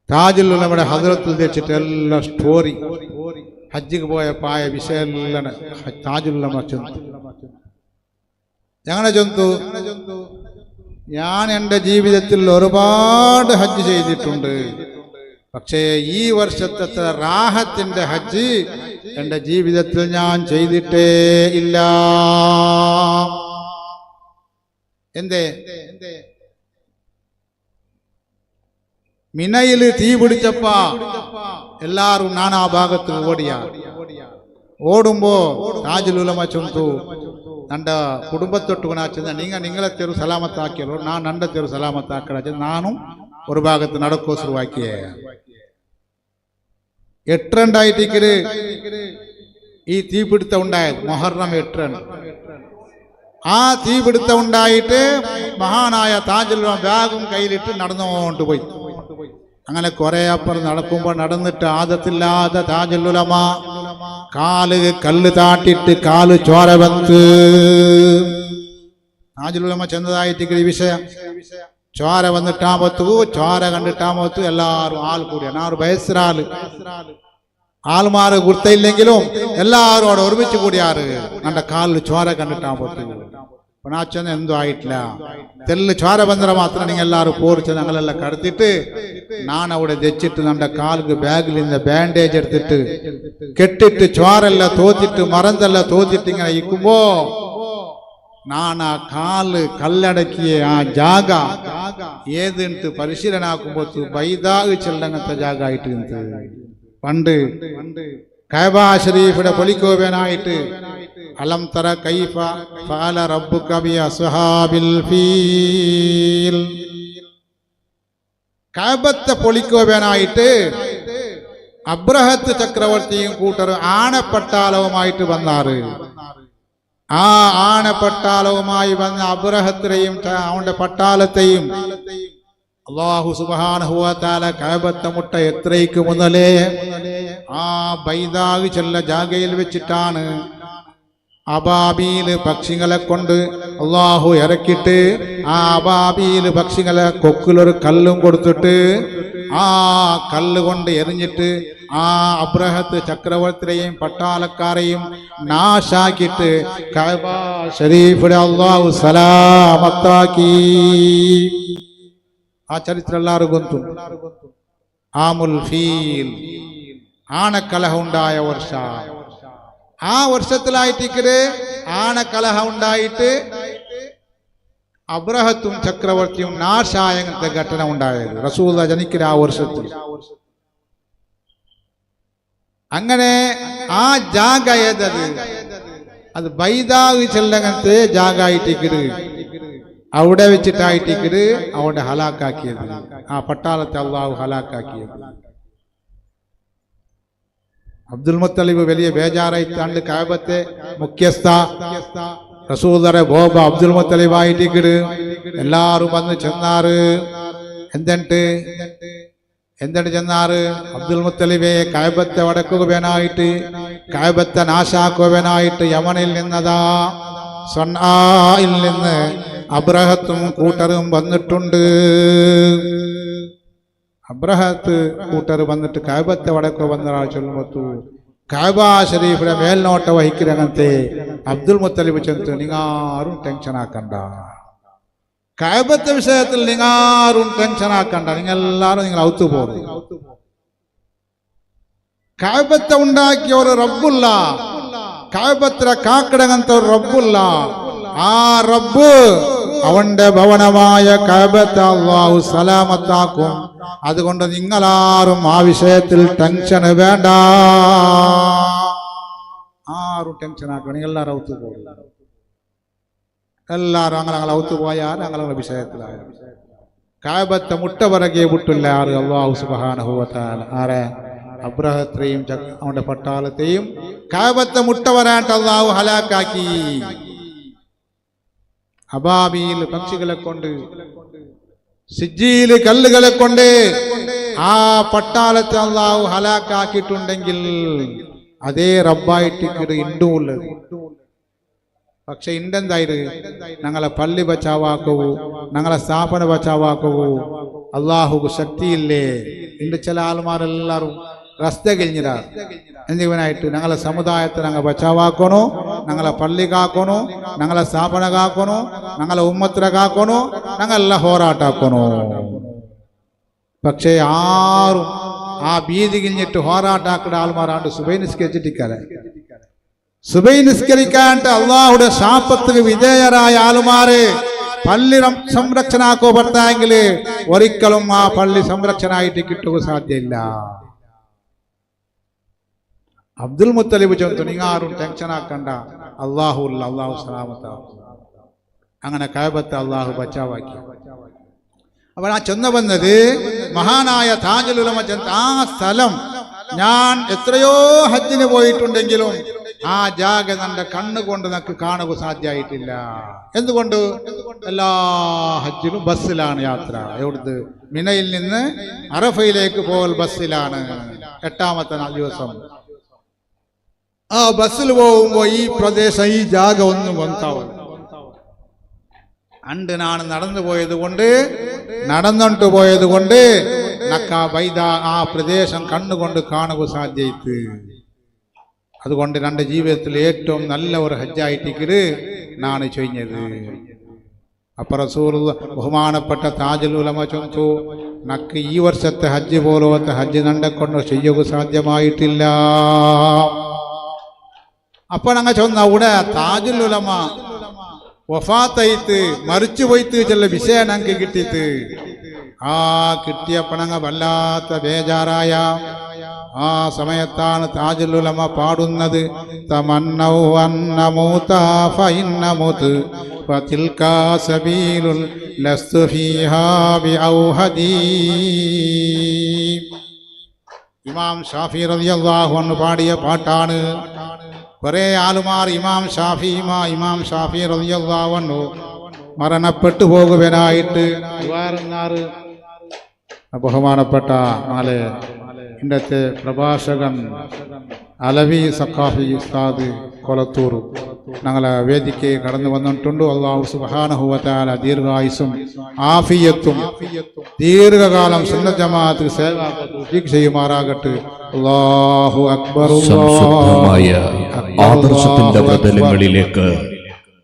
താജുൽ ഉലമയുടെ ഹദ്റത്തിൽ വെച്ചിട്ട് എല്ലാ സ്റ്റോറി ഹജ്ജിക്ക് പോയ പായ വിഷയം താജുൽ ഉലമ ഞങ്ങളെ ചൊന്തു. ഞാൻ എൻ്റെ ജീവിതത്തിൽ ഒരുപാട് ഹജ്ജ് ചെയ്തിട്ടുണ്ട്. പക്ഷേ ഈ വർഷത്തെ റാഹത്തിന്റെ ഹജ്ജ് എൻ്റെ ജീവിതത്തിൽ ഞാൻ ചെയ്തിട്ടേ ഇല്ല. എന്തേ? മിനയില് തീ പിടിച്ചപ്പ എല്ലാരും നാനാഭാഗത്ത് ഓടുമ്പോ താജുൽ ഉലമ ചൊന്തു, ನನ್ನ ಕುಟುಂಬತ್ತೊಟ್ಟು ಗುಣಾಚಂದ ನಿಂಗಳ ತೆರು ಸಲಾಮತ್ತಾಕಿಯಲು ನಾನು ನನ್ನ ತೆರು ಸಲಾಮತ್ತಾಕಡ ನಾನು ഒരു ഭാഗത്ത് നടക്കോ ശുരുവാക്കിയേ. 8 ഈ തീപിടുത്തം ഉണ്ടായത്. മുഹറം 8. ആ തീപിടുത്തം ഉണ്ടായിട്ട് മഹാനായ താജുൽ ഉലമ ബാഗും കയ്യിലിട്ട് നടന്നുകൊണ്ട് പോയി. അങ്ങനെ കുറെ അപ്പുറം നടക്കുമ്പോൾ നടന്നിട്ട് ആദത്തില്ലാതെ താജുൽ ഉലമ കാല് കല്ല് താട്ടിട്ട് കാല് ചോര വന്ന് താജുൽ ഉലമ ചെന്നതായിട്ട് ഈ വിഷയം ചോര വന്നിട്ടാമത്തു. ചോര കണ്ടിട്ടാമത്തു എല്ലാവരും ആൾ കൂടിയ 4 വയസ്സിലാള് ആൾമാര് ഗുർത്തയില്ലെങ്കിലും എല്ലാവരും അവിടെ ഒരുമിച്ച് കൂടിയാറ്. എന്റെ കാലിൽ ചോര കണ്ടിട്ടാമത്തു. പിണാച്ചെന്ന് എന്തോ ആയിട്ടില്ല. തെല്ല് ചോര ബന്ധന മാത്രം നിങ്ങൾ എല്ലാവരും പോറിച്ച് ഞങ്ങളെല്ലാം കടത്തിട്ട് നാനവിടെ വെച്ചിട്ട് നമ്മുടെ കാലിക്ക് ബാഗിൽ നിന്ന് ബാൻഡേജ് എടുത്തിട്ട് കെട്ടിട്ട് ചോരെല്ലാം തോത്തിട്ട് മറന്തെല്ലാം തോത്തിട്ട് ഇങ്ങനെ ഇരിക്കുമ്പോ ഞാൻ ആ കാല് കല്ലടക്കിയ ആ ജാഗ ഏതിട്ട് പരിശീലനാക്കുമ്പോ ബൈദാഗ് ചെല്ലങ്ങത്തെ ജാഗ ആയിട്ട് പണ്ട് കഅബ ശരീഫിയുടെ പൊലിക്കോവനായിട്ട് അലം തറ കൈഫ ഫഅല റബ്ബുക ബി അസ്ഹാബിൽ ഫീൽ കഅബത്തെ പൊലിക്കോവനായിട്ട് അബ്രഹത്ത് ചക്രവർത്തിയും കൂട്ടരും ആനപ്പട്ടാളവുമായിട്ട് വന്നാറ്. ആ ആനപ്പട്ടാളവുമായി വന്ന അബ്രഹത്തിനെയും അവന്റെ പട്ടാളത്തെയും അല്ലാഹു സുബ്ഹാനഹു വ തആല കഅബത്തെ മുട്ട എത്രയ്ക്ക് മുതലേ ആ ബൈദാഗ് ചെല്ല ജാഗയിൽ വെച്ചിട്ടാണ് അബാബീൽ പക്ഷികളെ കൊണ്ട് അല്ലാഹു ഇറക്കിയിട്ട് ആ അബാബീൽ പക്ഷികളെ കൊക്കിലൊരു കല്ലും കൊടുത്തിട്ട് ആ കല്ല് കൊണ്ട് എറിഞ്ഞിട്ട് ആ അബ്രഹത്ത് ചക്രവർത്തിയെയും പട്ടാളക്കാരെയും നാശാക്കിയിട്ട് കഅബ ശരീഫിനെ അല്ലാഹു സലാമത്താക്കി. ആ ചരിത്രം എല്ലാവരും ഗൊന്തു. ആമുൽ ഫീൽ ആനക്കലഹം ഉണ്ടായ വർഷ. ആ വർഷത്തിലായിട്ട് ആനക്കലഹം ഉണ്ടായിട്ട് അബ്രഹത്തും ചക്രവർത്തിയും നാശായങ്ങനത്തെ ഘട്ടന ഉണ്ടായത് റസൂലുള്ളാഹി ജനിക്കുന്ന ആ വർഷത്തിൽ. അങ്ങനെ ആ ജാഗ ഏതത് അത് ബൈദാവ് ചെല്ലങ്ങനത്തെ ജാഗ ആയിട്ടിക്കട് അവിടെ വെച്ചിട്ടായിട്ടിക്കട് അവിടെ ഹലാക്കാക്കിയത്. ആ പട്ടാളത്തെ അള്ളാഹു ഹലാക്കാക്കിയത്. അബ്ദുൽ മുത്തലിബ് വലിയ ബേജാറായിട്ടാണ്ട് കഅബത്തെ മുഖ്യസ്ഥ റസൂലുള്ളാഹിയുടെ ബോബ അബ്ദുൽ മുത്തലിബായിട്ടിക്കട് എല്ലാരും വന്ന് ചെന്നാറ്. എന്താണ് ചെന്നാറ്? അബ്ദുൽ മുത്തലിബെ കഅബത്തെ വടക്കുകവനായിട്ട് കഅബത്തെ നാശാക്കുകവനായിട്ട് യമനിൽ നിന്നതാ സൻആയിൽ നിന്ന് അബ്രഹത്തും കൂട്ടരും വന്നിട്ടുണ്ട്. അബ്രഹത്ത് കൂട്ടർ വന്നിട്ട് കഅബത്തെ വടക്കുക വന്നൊരാൾ ചൊല്ലുമ്പത്തു കഅബ ഷരീഫിലെ മേൽനോട്ട വഹിക്കുന്നങ്ങനത്തെ അബ്ദുൽ മുത്തലിബ് ചെന്നിട്ട് നിങ്ങാരും ടെൻഷൻ ആക്കണ്ട, കഅബത്തെ വിഷയത്തിൽ നിങ്ങാരും ടെൻഷൻ ആക്കണ്ട, നിങ്ങളെല്ലാരും നിങ്ങൾ ഔത്തു പോകും. കഅബത്തെ ഉണ്ടാക്കിയ ഒരു റബ്ബുള്ള, കഅബത്തിലെ കാക്കിടങ്ങനത്തെ ഒരു റബ്ബുള്ള, ആ റബ്ബ് അവന്റെ ഭവനമായ കഅബത്തെ അല്ലാഹു സലാമത്താക്കും. അതുകൊണ്ട് നിങ്ങളാരും ആ വിഷയത്തിൽ ടെൻഷൻ വേണ്ട, ആരും ടെൻഷൻ ആക്കണം, നിങ്ങൾ എല്ലാവരും ഔത്തു പോകും. എല്ലാവരും അങ്ങനെ ഔത്തു പോയാൽ ഞങ്ങളുടെ വിഷയത്തിലായ കഅബത്തെ മുട്ട പിറകിയെ വിട്ടില്ല ആറ് അല്ലാഹു സുബ്ഹാനഹു വ തആല. ആരെ? അബ്രഹത്തെയും അവന്റെ പട്ടാളത്തെയും കഅബത്തെ മുട്ട വരാണ്ട് അല്ലാഹു ഹലാക്കാക്കി. അബാബീൽ പക്ഷികളെ കൊണ്ട്, സിജ്ജീൽ കല്ലുകളെ കൊണ്ട് ആ പട്ടാളത്തെ അല്ലാഹു ഹലാക്കാക്കിയിട്ടുണ്ടെങ്കിൽ അതേ റബ്ബായിട്ട് ഇണ്ടുള്ളത്. പക്ഷെ ഇണ്ടെന്തായത്? ഞങ്ങളെ പള്ളി ബച്ചാവാക്കവൂ, ഞങ്ങളെ സ്ഥാപന ബച്ചാവാക്കവൂ അള്ളാഹുക്ക് ശക്തിയില്ലേ? ഇണ്ട് ചില ആൾമാരെല്ലാവരും റസ്ത കഴിഞ്ഞില്ല. എന്തിവനായിട്ട് ഞങ്ങളെ സമുദായത്തെ ഞങ്ങൾ ബച്ചാവാക്കണോ, ഞങ്ങളെ പള്ളി കാക്കണോ, ഞങ്ങളെ സ്ഥാപന കാക്കണോ, ഞങ്ങളെ ഉമ്മത്തിനെ കാക്കണോ, ഞങ്ങളെല്ലാം ഹോറാട്ടാക്കണോ. പക്ഷേ ആരും ആ ഭീതി കഴിഞ്ഞിട്ട് ഹോറാട്ടാക്കുന്ന ആൾമാരാണ്ട് സുബൈ നിസ്കരിച്ചിട്ടിക്കാലെ. സുബൈ നിസ്കരിക്കാണ്ട് അള്ളാഹുടെ ശാപത്തിന് വിധേയരായ ആളുമാര് പള്ളി സംരക്ഷണാക്കോ ഭർത്തായെങ്കില് ഒരിക്കലും ആ പള്ളി സംരക്ഷണായിട്ട് കിട്ടുക സാധ്യമില്ല. അബ്ദുൽ മുത്തലിബ് ചോദിച്ചു നിങ്ങാരും ടെൻഷൻ ആക്കണ്ട, അള്ളാഹു സലാമത്താക്കും. അങ്ങനെ കഅബത്തെ അള്ളാഹു ബച്ചാവാക്കി. അപ്പോൾ ആ ചെന്ന് വന്നത് മഹാനായ താജുൽ ഉലമ. ആ സ്ഥലം ഞാൻ എത്രയോ ഹജ്ജിന് പോയിട്ടുണ്ടെങ്കിലും ആ ജാഗ നമ്മുടെ കണ്ണുകൊണ്ട് നമുക്ക് കാണുക സാധ്യമായിട്ടില്ല. എന്തുകൊണ്ട്? എല്ലാ ഹജ്ജിലും ബസ്സിലാണ് യാത്ര. എവിടുത്ത്? മിനയിൽ നിന്ന് അറഫയിലേക്ക് പോകൽ ബസ്സിലാണ്. 8ാമത്തെ ദിവസം ആ ബസ്സിൽ പോകുമ്പോ ഈ പ്രദേശം, ഈ ജാഗ ഒന്നും വന്നാവും. അണ്ടിനാണ് നടന്നിട്ട് പോയത് കൊണ്ട് നക്കാ ബൈദ ആ പ്രദേശം കണ്ണുകൊണ്ട് കാണുക സാധ്യത്ത്. അതുകൊണ്ട് എൻ്റെ ജീവിതത്തിൽ ഏറ്റവും നല്ല ഒരു ഹജ്ജായിട്ടിക്കര് നാണ് ചൊയ്ഞ്ഞത്. അപ്പൊ റസൂലുള്ളാഹി ബഹുമാനപ്പെട്ട താജുൽ ഉലമ ചൊന്നു നക്ക് ഈ വർഷത്തെ ഹജ്ജ് പോലത്തെ ഹജ്ജ് നണ്ടെക്കൊണ്ട് ചെയ്യുക സാധ്യമായിട്ടില്ല. അപ്പൊ ഞങ്ങൾ ചൊന്ന അവിടെ താജുൽ ഉലമ വഫാത്തായിട്ട് മരിച്ചു പോയിട്ട് ചില വിഷയം ഞങ്ങൾക്ക് കിട്ടിയിട്ട് ആ കിട്ടിയപ്പോൾ ഞങ്ങൾ വല്ലാത്ത ബേജാറായ ആ സമയത്താണ് താജുൽ ഉലമ പാടുന്നത് തമന്നൗ അന്നമൂത ഫഇന്നമുത് ഫതിൽകാ സബീലുൽ ലസ്തു ഫീഹാ ബിഔഹദീ. ഇമാം ഷാഫി റളിയല്ലാഹു അൻഹു പാടിയ പാട്ടാണ്. കുറെ ആളുമാർ ഇമാം ഷാഫി റളിയല്ലാഹു അൻഹു മരണപ്പെട്ടു പോകുവാനായിട്ട് ബഹുമാനപ്പെട്ട നാളെ ഇന്നത്തെ പ്രഭാഷകൻ അലവി സഖാഫി ഉസ്താദ് കൊളത്തൂർ ഞങ്ങളെ വേദിക്ക് കടന്നു വന്നിട്ടുണ്ട്. അല്ലാഹു സുബ്ഹാനഹു വ തആല ദീർഘായുസ്സും ആഫിയത്തും ദീർഘകാലം സുന്നത്ത് ജമാഅത്ത് സേവ തൗഫീഖ് ചെയ്യുമാറാകട്ടെ. അല്ലാഹു അക്ബർ. ആദർശത്തിന്റെ പ്രതലങ്ങളിലേക്ക്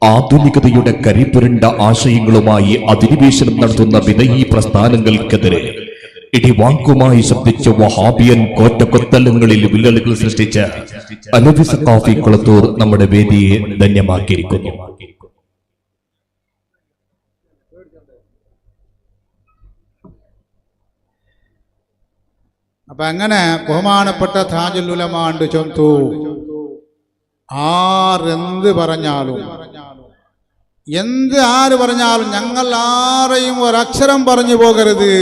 ആധുനികതയുടെ കരിപുരണ്ട ആശയങ്ങളുമായി അധിനിവേശനം നടത്തുന്ന വിനയീ പ്രസ്ഥാനങ്ങൾക്കെതിരെ ഇടിവാക്കുമായി ശബ്ദിച്ച വഹാബിയൻ കോറ്റക്കൊത്തലങ്ങളിൽ വിള്ളലുകൾ സൃഷ്ടിച്ച അലവി സഖാഫി കൊളത്തൂർ നമ്മുടെ വേദിയെ ധന്യമാക്കിയിരിക്കുന്നു. അപ്പൊ അങ്ങനെ ബഹുമാനപ്പെട്ട താജുൽ ഉലമ ഉണ്ട് ചൊന്തു, ആരെന്ത് പറഞ്ഞാലും ആര് പറഞ്ഞാലും ഞങ്ങൾ ആരെയും ഒരക്ഷരം പറഞ്ഞു പോകരുത്,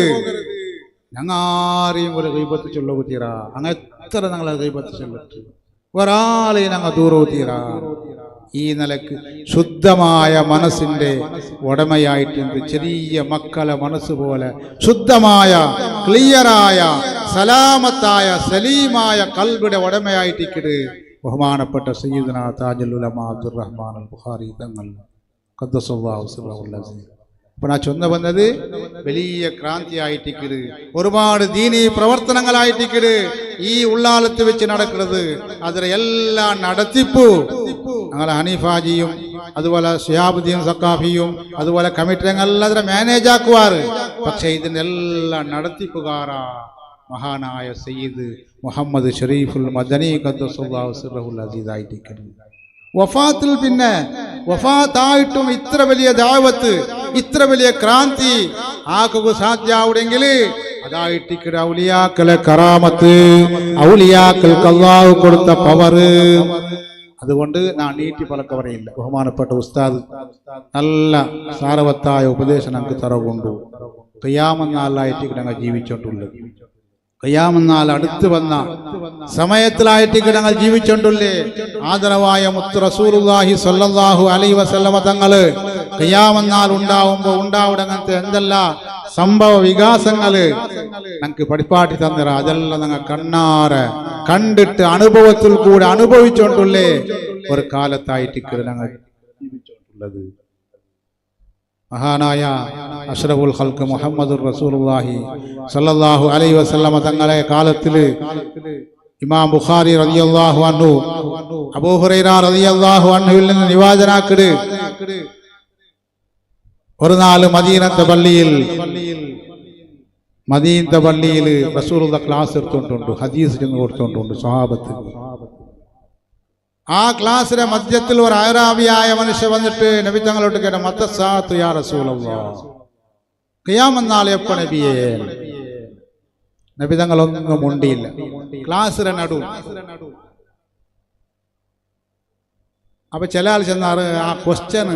ഞങ്ങൾ ആരെയും ഒരു ഗൈബത്ത് ചൊല്ലു തീറ, അങ്ങനെ എത്ര ഞങ്ങളെ ഗൈബത്ത് ചൊല്ലിട്ട് ഒരാളെയും ഞങ്ങൾ ദൂരവും തീറ. ഈ നിലക്ക് ശുദ്ധമായ മനസ്സിന്റെ ഉടമയായിട്ടുണ്ട്. ചെറിയ മക്കളെ മനസ്സ് പോലെ ശുദ്ധമായ ക്ലിയറായ സലാമത്തായ സലീമായ കൽബിയുടെ ഉടമയായിട്ടിക്കട് ബഹുമാനപ്പെട്ട സയ്യിദുനാ താജുൽ ഉലമ അബ്ദുർ റഹ്മാൻ അൽ ബുഖാരി തങ്ങൾ ഖദ്ദസല്ലാഹു സിർറഹുൽ അസീസ്. അപ്പോൾ ഞാൻ ചൊന്ന വന്നത് വലിയ ക്രാന്തിയായിട്ടിക്കട്, ഒരുപാട് ദീനീ പ്രവർത്തനങ്ങളായിട്ടിക്കട് ഈ ഉള്ളാലത്ത് വെച്ച് നടക്കുന്നത്. അതിലെ എല്ലാ നടത്തിപ്പു ഞങ്ങളെ ഹനീഫാജിയും അതുപോലെ ഷിഹാബുദ്ദീൻ സക്കാഫിയും അതുപോലെ കമ്മിറ്റി എല്ലാത്തിനെ മാനേജ് ആക്കുവാറ്. പക്ഷെ ഇതിന്റെ എല്ലാം നടത്തിപ്പുകാരാ മഹാനായ സയ്യിദ് മുഹമ്മദ് ഷരീഫുൽ മദനി ഖദ്ദസല്ലാഹു സിർറഹുൽ അസീസ് ആയിട്ടിരിക്കുന്നു. വഫാത്തിൽ പിന്നെ വഫാത്തായിട്ടും ഇത്ര വലിയ ദഅവത്ത്, ഇത്ര വലിയ ക്രാന്തി ആക്കുക സാധ്യാവുടെങ്കിൽ അതായിട്ടിക്കട ഔലിയാക്കളെ കറാമത്ത്, ഔലിയാക്കൾക്ക് അല്ലാഹു കൊടുത്ത പവറ്. അതുകൊണ്ട് ഞാൻ നീട്ടി പലക്ക പറയില്ല. ബഹുമാനപ്പെട്ട ഉസ്താദ് നല്ല സാരവത്തായ ഉപദേശം ഞങ്ങൾക്ക് തറകൊണ്ടു. ഖിയാമത്ത് ഞങ്ങൾ ജീവിച്ചോണ്ടുള്ളത്, ഖിയാമത്ത് അടുത്ത് വന്ന സമയത്തിലായിട്ട് ഞങ്ങൾ ജീവിച്ചോണ്ടുള്ളേ. ആദരവായ മുത്ത് റസൂലുള്ളാഹി സ്വല്ലല്ലാഹു അലൈഹി വസല്ലമ തങ്ങള് ഖിയാമത്ത് ഉണ്ടാവുമ്പോ ഉണ്ടാവുടങ്ങനത്തെ എന്തെല്ലാം സംഭവ വികാസങ്ങള് ഞങ്ങൾക്ക് പഠിപ്പാട്ടി തന്നിറ. അതെല്ലാം ഞങ്ങൾ കണ്ണാറ് കണ്ടിട്ട് അനുഭവത്തിൽ കൂടെ അനുഭവിച്ചോണ്ടുള്ളേ ഒരു കാലത്തായിട്ട് ഞങ്ങൾ ജീവിച്ചോണ്ടുള്ളത്. മഹാനായ അഷ്റഫുൽ ഖൽഖ് മുഹമ്മദുർ റസൂലുള്ളാഹി സ്വല്ലല്ലാഹു അലൈഹി വസല്ലമ തങ്ങളെ കാലത്തില് ഇമാം ബുഖാരി റളിയല്ലാഹു അൻഹു അബൂ ഹുറൈറ റളിയല്ലാഹു അൻഹുവിൽ നിന്ന് നിവാചനാക്കിട് ഒരു നാല് മദീനത്തെ പള്ളിയിൽ റസൂലുള്ള ക്ലാസ് എടുത്തോണ്ടുണ്ട്, ഹദീസ് കൊടുത്തോണ്ടുണ്ട് സ്വഹാബത്ത്. ആ ക്ലാസ്സിലെ മധ്യത്തിൽ ഒരു അയറാബിയായ മനുഷ്യൻ വന്നിട്ട് നബി തങ്ങളോട്ട് കേട്ട മത്തസാത്തു യാ റസൂലല്ലാഹ്, ഖിയാമത്ത് നാൾ എപ്പോ നബിയേ? നബി തങ്ങളൊന്നും മുണ്ടിയില്ല. ക്ലാസ്സിലെ നടു. അപ്പൊ ചില ആൾ ചെന്നാറ് ആ ക്വസ്റ്റ്യന്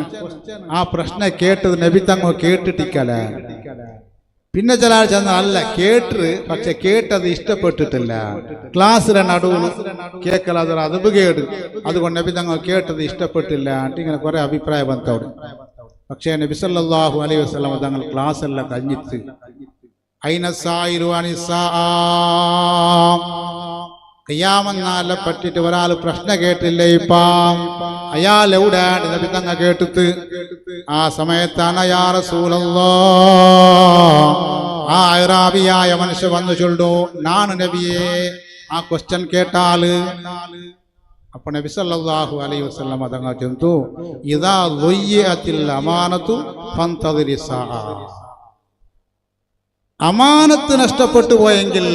ആ പ്രശ്നം കേട്ടത് നബി തങ്ങൾ കേട്ടിട്ടിക്കല. പിന്നെ ചില ആൾ ചെന്നാൽ അല്ല കേട്ട്, പക്ഷെ കേട്ടത് ഇഷ്ടപ്പെട്ടിട്ടില്ല. ക്ലാസ്സിലെ നടുവിൽ കേൾക്കൽ അത് കേട്, അതുകൊണ്ട് നബി തങ്ങൾ കേട്ടത് ഇഷ്ടപ്പെട്ടില്ല. ഇങ്ങനെ കുറെ അഭിപ്രായം വന്നോട്. പക്ഷേ നബി സല്ലല്ലാഹു അലൈഹി വസല്ലം തങ്ങൾ ക്ലാസ് എല്ലാം കഴിഞ്ഞിട്ട് ഖിയാമത്ത് പറ്റിട്ട് ഒരാൾ പ്രശ്നം കേട്ടില്ലേ ഇപ്പം അയാൾ എവിടെയാണ് നബി തങ്ങൾ കേട്ടിട്ട്? ആ സമയത്താണ് യാ റസൂലല്ലാഹ് ആ അയറാബിയായ മനുഷ്യ വന്നു ചൊല്ലു, നാണ് നബിയെ ആ ക്വസ്റ്റ്യൻ കേട്ടാല്. അപ്പൊ നബി സല്ലല്ലാഹു അലൈഹി വസല്ലം തങ്ങൾ ചൊല്ലു, ഇദാ ളുയ്യത്തിൽ അമാനതു ഫന്തദിരി സാഅ. അമാനത്ത് നഷ്ടപ്പെട്ടു പോയെങ്കിൽ,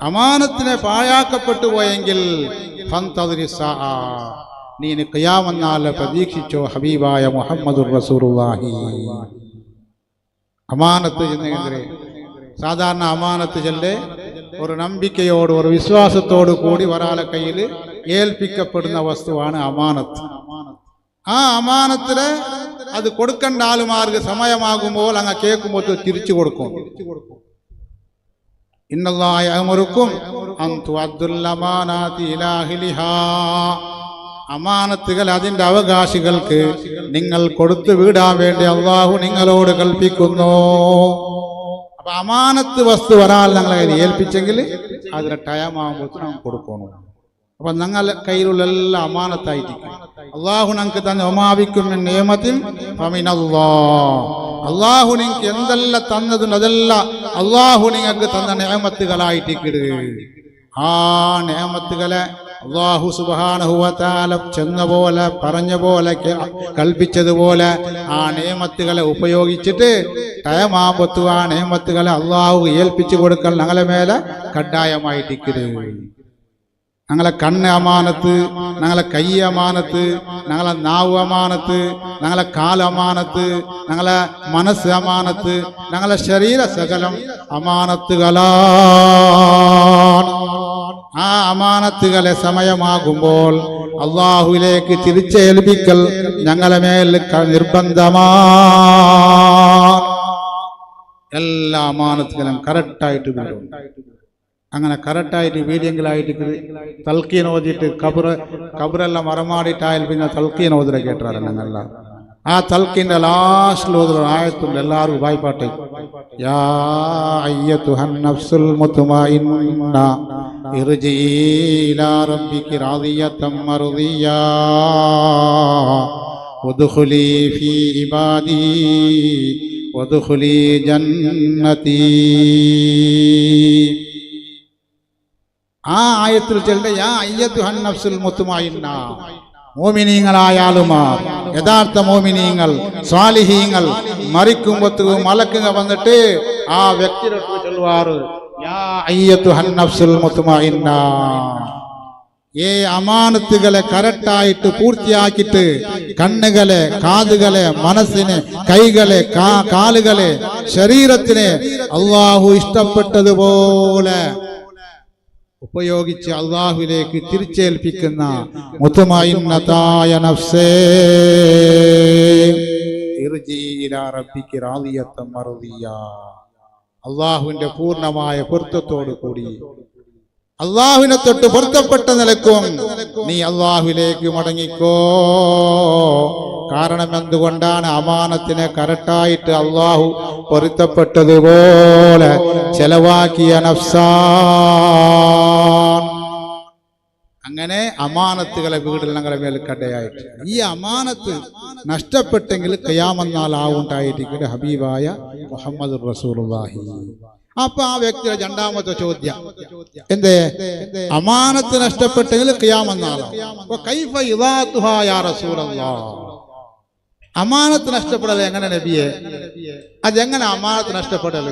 അമാനത്തിനെ പാഴാക്കപ്പെട്ടു പോയെങ്കിൽ ഫന്തദിരി സാഅ, നീ ഖിയാമത്ത് നാൾ പ്രതീക്ഷിച്ചോ ഹബീബായ മുഹമ്മദുർ റസൂലുള്ളാഹി. അമാനത്ത് ചെന്നെങ്കിലേ സാധാരണ അമാനത്ത് ചെല്ലേ ഒരു നമ്പിക്കയോട് ഒരു വിശ്വാസത്തോടു കൂടി ഒരാളെ കയ്യിൽ ഏൽപ്പിക്കപ്പെടുന്ന വസ്തുവാണ് അമാനത്ത്. ആ അമാനത്തിന് അത് കൊടുക്കേണ്ട ആളുമാർക്ക് സമയമാകുമ്പോൾ അങ്ങ് കേൾക്കുമ്പോൾ തിരിച്ചു കൊടുക്കും. ഇന്നല്ലാഹ യഅ്മുറുക്കും അൻ തുഅദ്ദുൽ അമാനാതി ഇലാ അഹ്ലിഹാ. അമാനത്തുകൾ അതിന്റെ അവകാശികൾക്ക് നിങ്ങൾ കൊടുത്തു വിടാൻ വേണ്ടി അള്ളാഹു നിങ്ങളോട് കൽപ്പിക്കുന്നു. അപ്പൊ അമാനത്ത് വസ്തു ഒരാൾ ഞങ്ങളെ കയ്യിൽ ഏൽപ്പിച്ചെങ്കിൽ അതിന് ടൈം ആകുമ്പോൾ നാം കൊടുക്കണം. അപ്പൊ ഞങ്ങളുടെ കയ്യിലുള്ള എല്ലാം അമാനത്തായിരിക്കും. അള്ളാഹു ഞങ്ങൾക്ക് തന്നെ ഒമാവിക്കും നിയമത്തിൽ അള്ളാഹു നിങ്ങൾക്ക് എന്തെല്ലാം തന്നതുണ്ട് അതെല്ലാം അള്ളാഹു നിങ്ങൾക്ക് തന്ന നിയമത്തുകളായിട്ടിക്കിട്. ആ നിയമത്തുകളെ അല്ലാഹു സുബ്ഹാനഹു വ തആല ചെന്ന പോലെ പറഞ്ഞ പോലെ കൽപ്പിച്ചതുപോലെ ആ നിയമത്തുകളെ ഉപയോഗിച്ചിട്ട് ടൈമാകുമ്പത്തു ആ നിയമത്തുകളെ അള്ളാഹു ഏൽപ്പിച്ചു കൊടുക്കൽ ഞങ്ങളെ മേലെ കഡ്ഡായമായിട്ടിക്കരുത്. ഞങ്ങളെ കണ്ണ് അമാനത്ത്, ഞങ്ങളെ കൈ അമാനത്ത്, ഞങ്ങളെ നാവ് അമാനത്ത്, ഞങ്ങളെ കാല് അമാനത്ത്, ഞങ്ങളെ മനസ്സ് അമാനത്ത്, ഞങ്ങളെ ശരീര സകലം അമാനത്തുകളാണ്. ആ അമാനത്തുകളെ സമയമാകുമ്പോൾ അള്ളാഹുവിലേക്ക് തിരിച്ചേൽപ്പിക്കൽ ഞങ്ങളെ മേൽ നിർബന്ധമാണ്. എല്ലാ അമാനത്തുകളും കറക്റ്റായിട്ട് വീടും. അങ്ങനെ കറക്റ്റായിട്ട് വീഡിയെങ്കിലായിട്ട് തൽക്കീൻ ഓതിയിട്ട് കബറെല്ലാം മറമാടിയിട്ടായാൽ പിന്നെ തൽക്കീൻ ഓതിര കേട്ടാറ് ഞങ്ങള. ആ തൽക്കീൻ്റെ ലാസ്റ്റിൽ ഓതുന്ന ആയത്തുണ്ട്, എല്ലാവരും വായ്പാട്ടെ. യാ അയ്യത്തുഹൻ നഫ്സുൽ മുത്മഇന്ന ഇർജീ ഇലാ റബ്ബികി റാദിയതൻ മർദിയ്യാ വദ്ഖുലീ ഫീ ഇബാദി വദ്ഖുലീ ജന്നതി. ആ ആയത്തിൽ ചെല്ലുന്ന യാ അയ്യത്തുഹൻ നഫ്സുൽ മുത്മഇന്ന, മോമിനീങ്ങളായാലും യഥാർത്ഥ മോമിനീങ്ങൾ സ്വാലിഹീങ്ങൾ മരിക്കുമ്പോഴത്തേക്ക് മലക്കുകൾ വന്നിട്ട് ആ വ്യക്തിയോട് ചൊല്ലുവാറ്, യാ അയ്യത്തുഹൻ നഫ്സുൽ മുത്മഇന്ന, ഈ അമാനത്തുകളെ കറക്റ്റായിട്ട് പൂർത്തിയാക്കിയിട്ട് കണ്ണുകളെ, കാതുകളെ, മനസ്സിനെ, കൈകളെ, കാലുകളെ, ശരീരത്തിനെ അള്ളാഹു ഇഷ്ടപ്പെട്ടതുപോലെ ഉപയോഗിച്ച് അള്ളാഹുവിലേക്ക് തിരിച്ചേൽപ്പിക്കുന്ന മുത്മഇന്നതായ നഫ്സേ ഇർജീ ഇലാ റബ്ബികി റാദിയതൻ മർദിയ്യാ, അള്ളാഹുവിന്റെ പൂർണ്ണമായ പൊരുത്തത്തോടു കൂടി അള്ളാഹുവിനെ തൊട്ട് പൊരുത്തപ്പെട്ട നിലക്കും നീ അള്ളാഹുവിലേക്ക് മടങ്ങിക്കോ. കാരണം എന്തുകൊണ്ടാണ്? അമാനത്തിനെ കറക്റ്റായിട്ട് അള്ളാഹു പൊരുത്തപ്പെട്ടതുപോലെ ചെലവാക്കിയ നഫ്സാൻ. അങ്ങനെ അമാനത്തുകളെ വീടിൽ ഞങ്ങളെ മേൽ കടയായിട്ട് ഈ അമാനത്ത് നഷ്ടപ്പെട്ടെങ്കിൽ ഖിയാമത്ത് നാൾ ആവുണ്ടായിരിക്കും ഹബീബായ മുഹമ്മദ് റസൂലുള്ളാഹി. അപ്പൊ ആ വ്യക്തിയുടെ രണ്ടാമത്തെ ചോദ്യം എന്തേ? അമാനത്ത് നഷ്ടപ്പെട്ടെങ്കിൽ ഖിയാമത്ത് നാളാണ്. കൈഫ ഇദാതുഹാ യാ റസൂലല്ലാഹ്, അമാനത്ത് നഷ്ടപ്പെടൽ എങ്ങനെ നബിയെ? അതെങ്ങനെ അമാനത്ത് നഷ്ടപ്പെടൽ?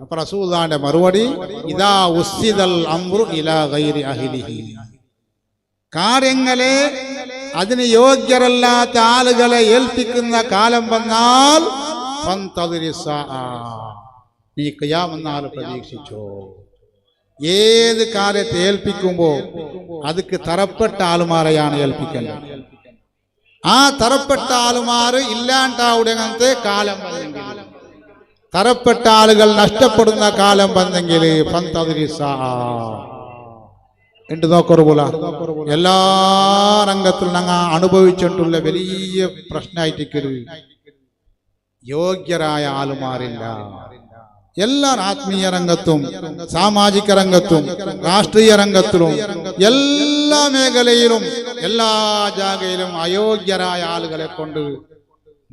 അപ്പൊ റസൂലുള്ളാഹിന്റെ മറുപടി, ഇദാ ഉസ്സിദൽ അംറു ഇലാ ഗൈരി അഹ്ലിഹി, കാര്യങ്ങളെ അതിന് യോഗ്യരല്ലാത്ത ആളുകളെ ഏൽപ്പിക്കുന്ന കാലം വന്നാൽ ഫന്തദിരി സാഅ, നീ ഖിയാമത്ത് നാൾ പ്രതീക്ഷിച്ചോ. ഏത് കാര്യത്തെ ഏൽപ്പിക്കുമ്പോ അതിക്ക് തറപ്പെട്ട ആളുമാരെയാണ് ഏൽപ്പിക്കേണ്ടത്. ആ തറപ്പെട്ട ആളുമാര് ഇല്ലാണ്ടാവുടങ്ങനത്തെ കാലം വന്നെങ്കിൽ, തറപ്പെട്ട ആളുകൾ നഷ്ടപ്പെടുന്ന കാലം വന്നെങ്കിൽ ഫന്തദിരി സാഅ ഉണ്ട്. നോക്കറുപോല എല്ലാ രംഗത്തിലും ഞങ്ങൾ അനുഭവിച്ചിട്ടുള്ള വലിയ പ്രശ്നമായിട്ട് യോഗ്യരായ ആളുമാരില്ല. എല്ലാ ആത്മീയ രംഗത്തും സാമാജിക രംഗത്തും രാഷ്ട്രീയ രംഗത്തിലും എല്ലാ മേഖലയിലും എല്ലാ ജാഗയിലും അയോഗ്യരായ ആളുകളെ കൊണ്ട്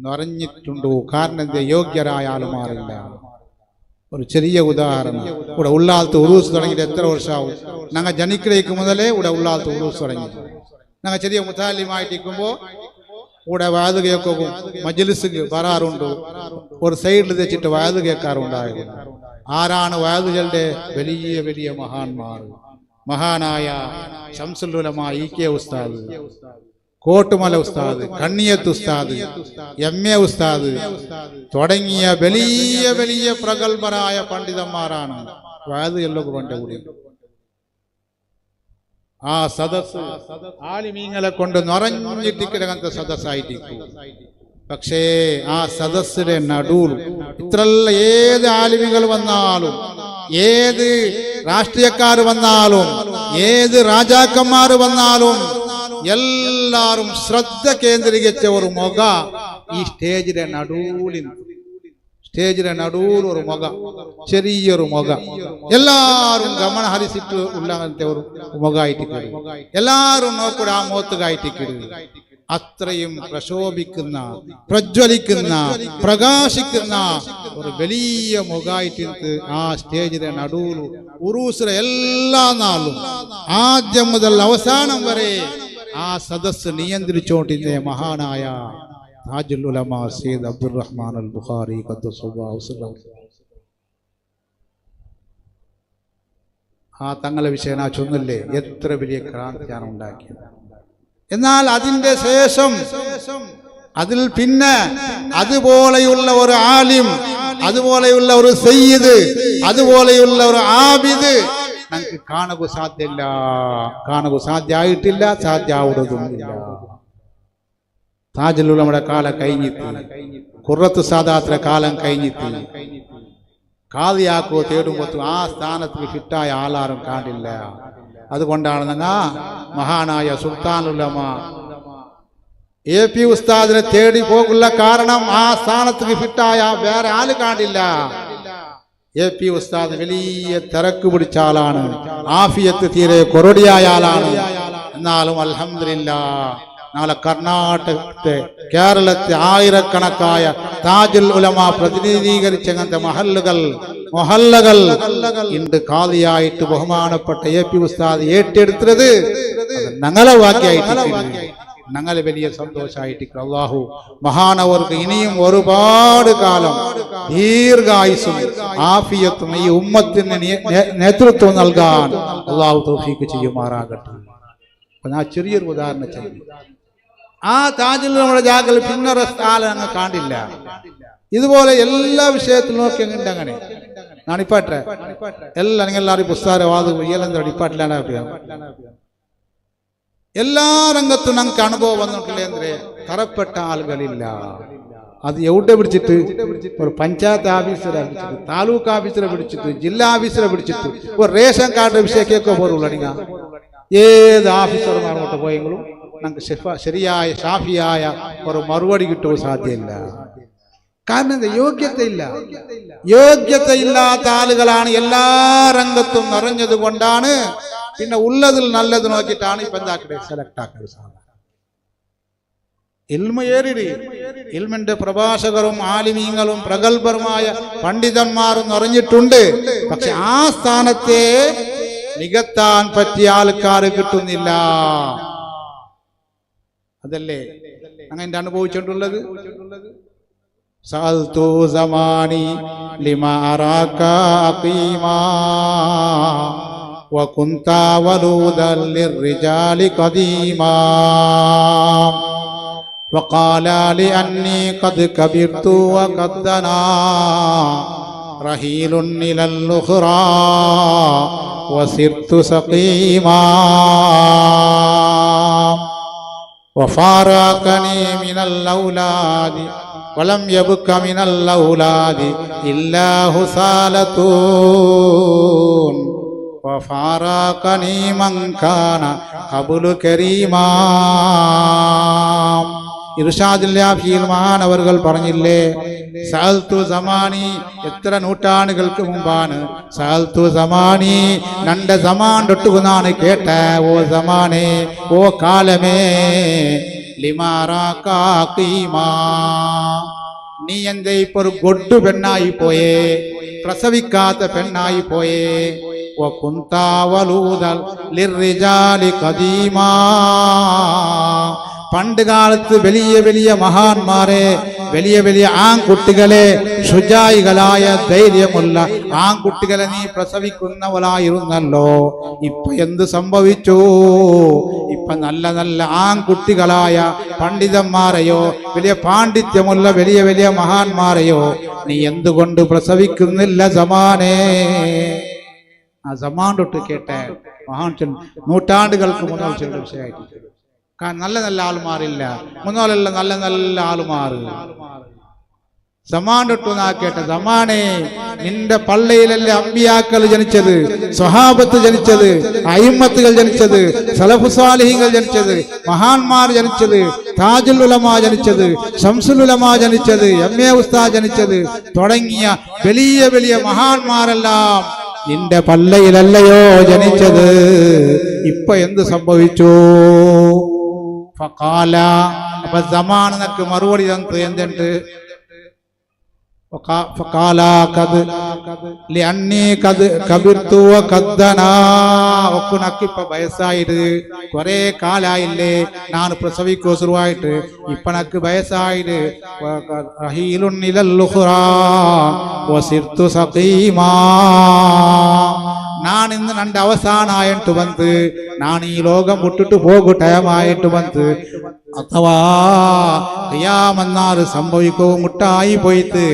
നിറഞ്ഞിട്ടുണ്ടോ? കാരണം എന്താ? യോഗ്യരായ ആളുമാരില്ല. ഒരു ചെറിയ ഉദാഹരണം, ഇവിടെ ഉള്ളാലത്ത് ഉറൂസ് തുടങ്ങിയിട്ട് എത്ര വർഷമാവും? ഞങ്ങൾ ജനിക്കിലേക്ക് മുതലേ ഇവിടെ ഉള്ളാലത്ത് ഉറൂസ് തുടങ്ങി. ഞങ്ങൾ ചെറിയ മുത്താലിമായിട്ടിരിക്കുമ്പോൾ ഇവിടെ വയത് കേൾക്കും, മജ്ലിസ് വരാറുണ്ട്, ഒരു സൈഡിൽ വെച്ചിട്ട് വയത് കേൾക്കാറുണ്ടായിരുന്നു. ആരാണ് വയതുകളുടെ വലിയ വലിയ മഹാന്മാർ? മഹാനായ ശംസുൽ ഉലമ ഇ.കെ. ഉസ്താദ്, കോട്ടുമല ഉസ്താദ്, കണ്ണിയത്ത് ഉസ്താദ്, എം.എ. ഉസ്താദ് തുടങ്ങിയ വലിയ വലിയ പ്രഗത്ഭരായ പണ്ഡിതന്മാരാണ് വയതുകളിലൊക്കെ കൊണ്ടുകൂടി. ആ സദസ് ആലിമീങ്ങളെ കൊണ്ട് നിറഞ്ഞിട്ടിക്കിടങ്ങനത്തെ സദസ്സായിട്ടിരിക്കും. പക്ഷേ ആ സദസ്സിലെ നടുവിൽ ഇത്രല്ല ഏത് ആലിമികൾ വന്നാലും, ഏത് രാഷ്ട്രീയക്കാർ വന്നാലും, ഏത് രാജാക്കന്മാർ വന്നാലും എല്ലാരും ശ്രദ്ധ കേന്ദ്രീകരിച്ച ഒരു മുഖ ഈ സ്റ്റേജിലെ നടുവിൽ ഒരു മുഖ, ചെറിയൊരു മുഖ, എല്ലാരും ഗമന ഹരിച്ചിട്ട് ഉള്ളങ്ങനത്തെ ഒരു മുഖമായിട്ട് എല്ലാരും നോക്കൂടെ ആ മോത്തുകായിട്ട് അത്രയും പ്രശോഭിക്കുന്ന, പ്രജ്വലിക്കുന്ന, പ്രകാശിക്കുന്ന ഒരു വലിയ മുഖമായിട്ട് ആ സ്റ്റേജിലെ നടുവിൽ ഉറൂസിലെ എല്ലാ നാളും ആദ്യം മുതൽ അവസാനം വരെ ആ സദസ് നിയന്ത്രിച്ചോണ്ടിരുന്ന മഹാനായ താജുൽ ഉലമ സയ്യിദ് അബ്ദുറഹ്മാൻ അൽ ബുഖാരി ഖദ്ദസുല്ലാഹു സിർറഹു. ആ തങ്ങളെ വിഷയം ആ ചൊന്നില്ലേ, എത്ര വലിയ ക്രാന്തിയാണ് ഉണ്ടാക്കിയത്. എന്നാൽ അതിന്റെ ശേഷം അതിൽ പിന്നെ അതുപോലെയുള്ള ഒരു ആലിം, അതുപോലെയുള്ള ഒരു സയ്യിദ്, അതുപോലെയുള്ള ഒരു ആബിദ് നമുക്ക് കാണുക സാധ്യമില്ല, കാണുക സാധ്യമായിട്ടില്ല, സാധ്യമാവുന്നതുമില്ല. താജുൽ ഉലമയുടെ കാലം കഴിഞ്ഞിട്ട്, ഖുറത്തു സാദാത്തിന്റെ കാലം കഴിഞ്ഞിട്ട് കാദിയാക്കോ തേടുമ്പോൾ ആ സ്ഥാനത്ത് ഫിറ്റായ ആളാരും കാണില്ല. അതുകൊണ്ടാണ് മഹാനായ സുൽത്താനുൽ ഉലമ AP ഉസ്താദിനെ തേടി പോകുള്ള കാരണം ആ സ്ഥാനത്ത് ഫിറ്റായ വേറെ ആള് കാണില്ല. AP ഉസ്താദ് വലിയ തിരക്ക് പിടിച്ച ആളാണ്, ആഫിയത്ത് തീരെ കൊറോടിയായ ആളാണ്. എന്നാലും അൽഹംദുലില്ലാഹ് നാളെ കർണാടകത്തെ, കേരളത്തെ ആയിരക്കണക്കായ താജുൽ ഉലമ പ്രതിനിധീകരിച്ച അങ്ങനത്തെ മൊഹല്ലകൾ ഇണ്ട് കാദിയായിട്ട് ബഹുമാനപ്പെട്ട AP ഉസ്താദ് ഏറ്റെടുത്തത് ഞങ്ങളെ വാക്കിയായിട്ട് ഞങ്ങളെ വലിയ സന്തോഷമായിട്ട്. അല്ലാഹു മഹാനവർക്ക് ഇനിയും ഒരുപാട് കാലം ദീർഘായുസ്സും ആഫിയത്തും ഈ ഉമ്മത്തിന് നേതൃത്വം നൽകാൻ അല്ലാഹു തൗഫീഖ് ചെയ്യുമാറാകട്ടെ. ഞാൻ ചെറിയൊരു ഉദാഹരണം ചെയ്യും. ആ താജുൽ ഉലമയുടെ ജാഗൽ പിന്നെ സ്ഥലം അങ്ങ് കാണില്ല. ഇതുപോലെ എല്ലാ വിഷയത്തിലും നോക്കി ഉണ്ട്. അങ്ങനെ നാണിപ്പാട്ടെ എല്ലാം നിങ്ങൾ എല്ലാവരും പുസ്തകവാദ ഇയലെന്താ ഡിപ്പാട്ടിലാണ്. എല്ലാ രംഗത്തും ഞങ്ങൾക്ക് അനുഭവം വന്നിട്ടില്ല. എന്തേ തരപ്പെട്ട ആളുകളില്ല. അത് എവിടെ പിടിച്ചിട്ട് ഒരു പഞ്ചായത്ത് ഓഫീസറെ പിടിച്ചിട്ട്, താലൂക്ക് ഓഫീസറെ പിടിച്ചിട്ട്, ജില്ലാ ഓഫീസറെ പിടിച്ചിട്ട് ഒരു റേഷൻ കാർഡ് വിഷയക്കൊക്കെ പോലുള്ള ഏത് ഓഫീസർമാരോട്ട് പോയെങ്കിലും ഞങ്ങൾക്ക് ശരിയായ ഷാഫിയായ ഒരു മറുപടി കിട്ടുക സാധ്യമില്ല. കാരണം എന്താ? യോഗ്യതയില്ലാത്ത ആളുകളാണ് എല്ലാ രംഗത്തും നിറഞ്ഞത് കൊണ്ടാണ്. പിന്നെ ഉള്ളതിൽ നല്ലത് നോക്കിയിട്ടാണ് ഇപ്പൊ എന്താക്കട്ടെ സെലക്ട് ആക്കുന്നത്. ഇൽമ ഏറിടി, ഇൽമിന്റെ പ്രഭാഷകരും ആലിമീങ്ങളും പ്രഗത്ഭരുമായ പണ്ഡിതന്മാരും നിറഞ്ഞിട്ടുണ്ട്. പക്ഷെ ആ സ്ഥാനത്തെ നികത്താൻ പറ്റിയ ആൾക്കാർ കിട്ടുന്നില്ല. അതല്ലേ അങ്ങനെ അനുഭവിച്ചിട്ടുള്ളത്. സഅൽതു സമാനി ലിമാ അറാക ഖീമാ വകുന്ത വലൂദൻ ലിർരിജാലി ഖദീമാ വഖാല ലിഅന്നി ഖദ് കബിർതു വഖദ്ദനാ റഹീലുൻ ഇലൽ ഉഖ്റാ വസിർതു സഖീമാ വഫാറഖനി മിനൽ ഔലാദി വലം യബ്ക മിനൽ ഔലാദി ഇല്ലാ ഹുസാലതൂൻ വഫാറഖനി മൻ കാന ഖബുലു കരീമാ. ഇർഷാദുൽ ആഫിയിൽ മഹാനവർകൾ പറഞ്ഞില്ലേ, സഅൽതു സമാനി, എത്ര നൂറ്റാണ്ടുകൾക്ക് മുമ്പാണ്. സഅൽതു സമാനി, നന്റെ സമാൻ തൊട്ടുകുന്നാണ് കേട്ട. ഓ സമാനേ, ഓ കാലമേ, ലിമാറാക ഖീമാ, നീ എന്തേ ഇപ്പൊ ഒരു ഗൊഡു പെണ്ണായി പോയേ, പ്രസവിക്കാത്ത പെണ്ണായി പോയേ. വകുന്ത വലൂദൻ ലിർരിജാലി ഖദീമാ, പണ്ട് കാലത്ത് വലിയ വലിയ മഹാന്മാരെ, വലിയ വലിയ ആൺകുട്ടികളെ, ശുജായികളായ ധൈര്യമുള്ള ആൺകുട്ടികളെ നീ പ്രസവിക്കുന്നവളായിരുന്നല്ലോ. ഇപ്പൊ എന്ത് സംഭവിച്ചു? ഇപ്പൊ നല്ല നല്ല ആൺകുട്ടികളായ പണ്ഡിതന്മാരെയോ വലിയ പാണ്ഡിത്യമുള്ള വലിയ വലിയ മഹാന്മാരെയോ നീ എന്തുകൊണ്ട് പ്രസവിക്കുന്നില്ല സമാനേ? ആ സമാൻ തൊട്ട് കേട്ട മഹാൻ നൂറ്റാണ്ടുകൾക്ക് മുന്നേ ചെറിയ വിഷയമായിട്ട്. കാരണം നല്ല നല്ല ആളുമാരില്ല, മുന്നോലല്ല നല്ല നല്ല ആളുമാറ്. സമാൻ തൊട്ടു നാക്കേട്ട സമാനേ, നിന്റെ പള്ളയിലല്ലേ അമ്പിയാക്കൾ ജനിച്ചത്, സ്വഹാബത്ത് ജനിച്ചത്, അയിമ്മത്തുകൾ ജനിച്ചത്, സലഫു സാലിഹീങ്ങൾ ജനിച്ചത്, മഹാന്മാർ ജനിച്ചത്, താജുൽ ഉലമ ജനിച്ചത്, ശംസുൽ ഉലമ ജനിച്ചത്, MA ഉസ്താദ് ജനിച്ചത് തുടങ്ങിയ വലിയ വലിയ മഹാന്മാരെല്ലാം നിന്റെ പള്ളയിലല്ലയോ ജനിച്ചത്? ഇപ്പൊ എന്ത് സംഭവിച്ചു? ഫഖാല, അപ്പൊ സമാൻ നക്ക് മറുപടി തന്നു. എന്തുണ്ട്? ഫഖാല ഖദ് ലിഅന്നി ഖദ് കബിർതു വഖദ്ദനാ, ഒക്കുനക്കിപ്പ വയസ്സായിട്ട് കുറെ കാലായില്ലേ ഞാൻ പ്രസവിക്കോ ശുരുവായിട്ട്. ഇപ്പൊ നക്ക് വയസ്സായിട്ട്. റഹീലുൻ ഇലൽ ഉഖ്റാ വസിർതു സഖീമാ, ഞാൻ ನಾನು ಇನ್ನು ನಂಡ ಅವಸಾನ ಆಯಿತು ಬಂತು, ನಾನು ಈ ಲೋಕ ಮುಟ್ಟಿಟ್ಟು ಹೋಗು ಟೈಮ್ ಆಯಿತು ಬಂತು, ಅಥವಾ ഖിയാമത്ത് സംഭവിക്കവും മുട്ടായി പോയിട്ട്,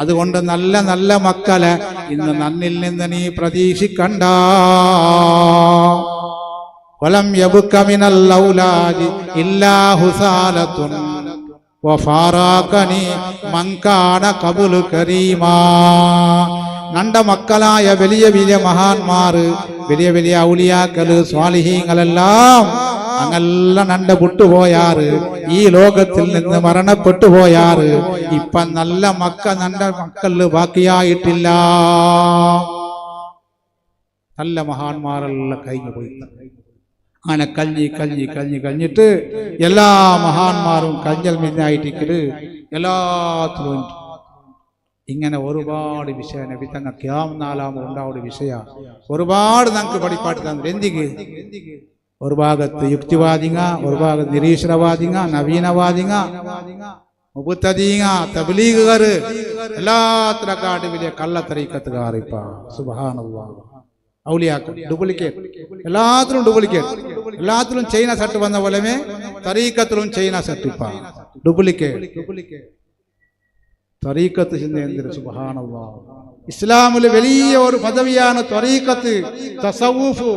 അതുകൊണ്ട് നല്ല നല്ല മക്കളെ ഇന്ന് നന്നിൽ നിന്ന് നീ പ്രതീക്ഷിക്കണ്ട. വലം യബ്ക മിനൽ ഔലാദി ഇല്ലാ ഹുസാലത്തുൻ വഫാറാകനി മൻ കാന ഖബുൽ കരീമാ. നണ്ട മക്കളായ വലിയ വലിയ മഹാന്മാർ, വലിയ വലിയ ഔലിയാക്കള്, സ്വാലിഹീങ്ങളെല്ലാം അങ്ങെല്ലാം നണ്ട വിട്ടുപോയാറ്, ഈ ലോകത്തിൽ നിന്ന് മരണപ്പെട്ടു പോയാറ്. ഇപ്പൊ നല്ല നണ്ട മക്കളില് ബാക്കിയായിട്ടില്ല. നല്ല മഹാന്മാരെല്ലാം കഴിഞ്ഞു പോയി. അങ്ങനെ കഴിഞ്ഞിട്ട് എല്ലാ മഹാന്മാരും കഞ്ഞൽ മിന്നായിട്ടിക്കല് എല്ലാത്തിലും ഇങ്ങനെ ഒരുപാട് വിഷയം നബി തങ്ങ ക്യാമനാലാമ ഉണ്ടാവുന്ന വിഷയ ഒരുപാട് നമുക്ക് പഠിപ്പാട്ട് തന്നെ. എന്തിക്ക് ഒരു ഭാഗത്ത് യുക്തിവാദിങ്ങ, ഒരു ഭാഗത്ത് നിരീശ്വരവാദിങ്ങ, നവീനവാദിങ്ങ, മുബത്തദീങ്ങ, തബ്ലീഗുകാർ, എല്ലാത്തിനെക്കാട്ടും വലിയ കള്ളത്തരീക്കത്തുകാർ. ഇപ്പ സുബ്ഹാനല്ലാഹ്, ഔലിയാക്കൾ ഡ്യൂപ്ലിക്കേറ്റ്, എല്ലാത്തിലും ഡ്യൂപ്ലിക്കേറ്റ്. എല്ലാത്തിലും ചൈന സെറ്റ് വന്ന പോലെ തരീക്കത്തിലും ചൈന സെറ്റ്. ഇപ്പ ഡ്യൂപ്ലിക്കേറ്റ് തരീക്കത്ത് ചിന്തേന്ദ്ര. സുബ്ഹാനല്ലാഹ്, ഇസ്ലാമിലെ വലിയ ഒരു പദവിയാണ് ത്വരീഖത്ത്, തസവ്വുഫ്,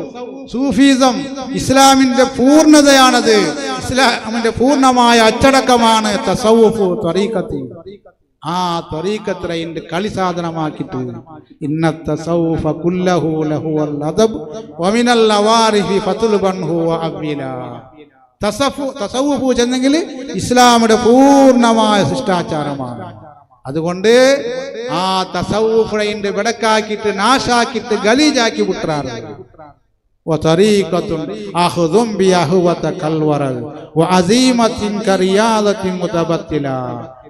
സൂഫിസം. ഇസ്ലാമിന്റെ പൂർണ്ണതയാണത്. ഇസ്ലാമിന്റെ പൂർണ്ണമായ അച്ചടക്കമാണ് തസവ്വുഫ്, ത്വരീഖത്ത്. ആ ത്വരീഖത്തിനെ കളി സാധനമാക്കിയിട്ട് ഇന്ന തസവ്വുഫ കുല്ലഹു ലഹുവൽ അദബ് വമിനൽ ലവാരിഹി ഫതുൽബൻഹു വഅബില. തസവ്വുഫ് ചെന്നെങ്കിൽ ഇസ്ലാമിന്റെ പൂർണ്ണമായ ശിഷ്ടാചാരമാണ്. അതുകൊണ്ട് ആ തസവ്വുഫിനെ വിടക്കാക്കിയിട്ട് നാശാക്കിയിട്ട് ഗലീജാക്കി വിട്ടാറ്. വതരീഖത്തുൻ അഖ്ദും ബിഅഹ്വത കൽവറൽ വഅസീമത്തിൻ കറിയാദത്തിൻ മുതബത്തില.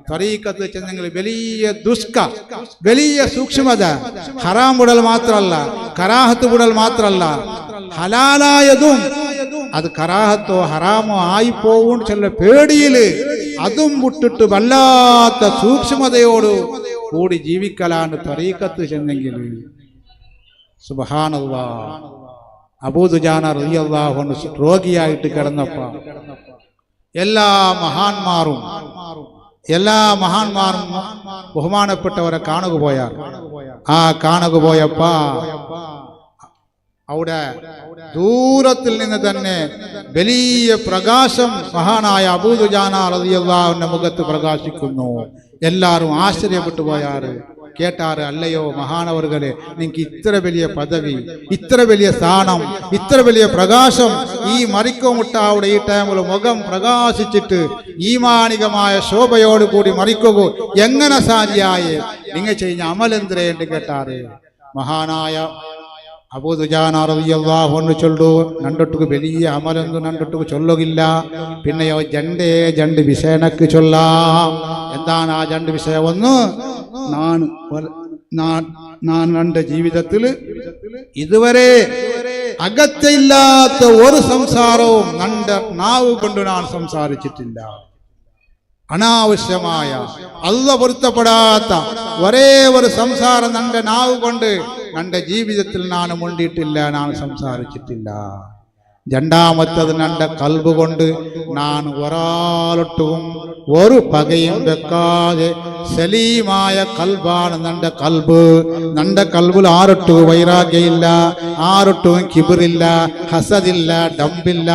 തരീഖത്ത് ചെന്നെങ്കിൽ വലിയ ദുഷ്ക, വലിയ സൂക്ഷ്മത. ഹറാം വിടൽ മാത്രമല്ല, കറാഹത്ത് വിടൽ മാത്രമല്ല, ഹലാലായതും അത് കറാഹത്തോ ഹറാമോ ആയിപ്പോവും ചില പേടിയില് അതും വിട്ടിട്ട് വല്ലാത്ത സൂക്ഷ്മതയോട് കൂടി ജീവിക്കലാണ് തരീഖത്ത് ചെന്നെങ്കിൽ. സുബ്ഹാനല്ലാഹ്, അബൂ ദുജാന റളിയല്ലാഹു അൻഹു രോഗിയായിട്ട് കിടന്നപ്പോൾ എല്ലാ മഹാന്മാരും ബഹുമാനപ്പെട്ടവരെ കാണുക പോയാർ. ആ കാണുക പോയപ്പോ അവിടെ ദൂരത്തിൽ നിന്ന് തന്നെ വലിയ പ്രകാശം മഹാനായ അബൂ ദുജാന റളിയല്ലാഹു അൻഹു മുഖത്ത് പ്രകാശിക്കുന്നു. എല്ലാവരും ആശ്ചര്യപ്പെട്ടു പോയാറ്, കേട്ടാറ്, അല്ലയോ മഹാനവറുകളെ, നിങ്ങൾക്ക് ഇത്ര വലിയ പദവി, ഇത്ര വലിയ സ്ഥാനം, ഇത്ര വലിയ പ്രകാശം ഈ മറിക്കോമുട്ടാവുടെ ഈ ടൈമിൽ മുഖം പ്രകാശിച്ചിട്ട് ഈമാനികമായ ശോഭയോട് കൂടി മറിക്കുക എങ്ങനെ സാധ്യമായി? നിങ്ങൾ ചെയ്യുന്ന അമലെന്തരേ എന്ന് കേട്ടാറ്. മഹാനായ അബൂ ദുജാന റളിയല്ലാഹു അൻഹു ചൊല്ലു, നണ്ടൊട്ടുക്ക് വലിയ അമലൊന്നും നണ്ടൊട്ടുക്ക് ചൊല്ലുകില്ല. പിന്നെയോ ജണ്ട് വിഷയനക്ക് ചൊല്ലാം. എന്താണ് ആ രണ്ട് വിഷയം? ഒന്ന്, ഞാൻ എൻ്റെ ജീവിതത്തിൽ ഇതുവരെ അകത്തില്ലാത്ത ഒരു സംസാരവും നന്റെ നാവ് കൊണ്ട് ഞാൻ സംസാരിച്ചിട്ടില്ല. അനാവശ്യമായ അല്ലാഹു പൊരുത്തപ്പെടാത്ത ഒരേ ഒരു സംസാരം നന്റെ നാവ് കൊണ്ട് നന്റെ ജീവിതത്തിൽ ഞാൻ മുണ്ടിയിട്ടില്ല, ഞാൻ സംസാരിച്ചിട്ടില്ല. രണ്ടാമത്തത് നന്റെ കൽബ് കൊണ്ട് ഞാൻ ഒരാളൊട്ടും ഒരു പകയും വെക്കാതെ സലീമായ കൽബാണ് നന്റെ കൽബ്. നന്റെ കൽബിൽ ആരൊട്ടും വൈരാഗ്യമില്ല, ആരൊട്ടും കിബിറില്ല, ഹസദില്ല, ഡംബില്ല,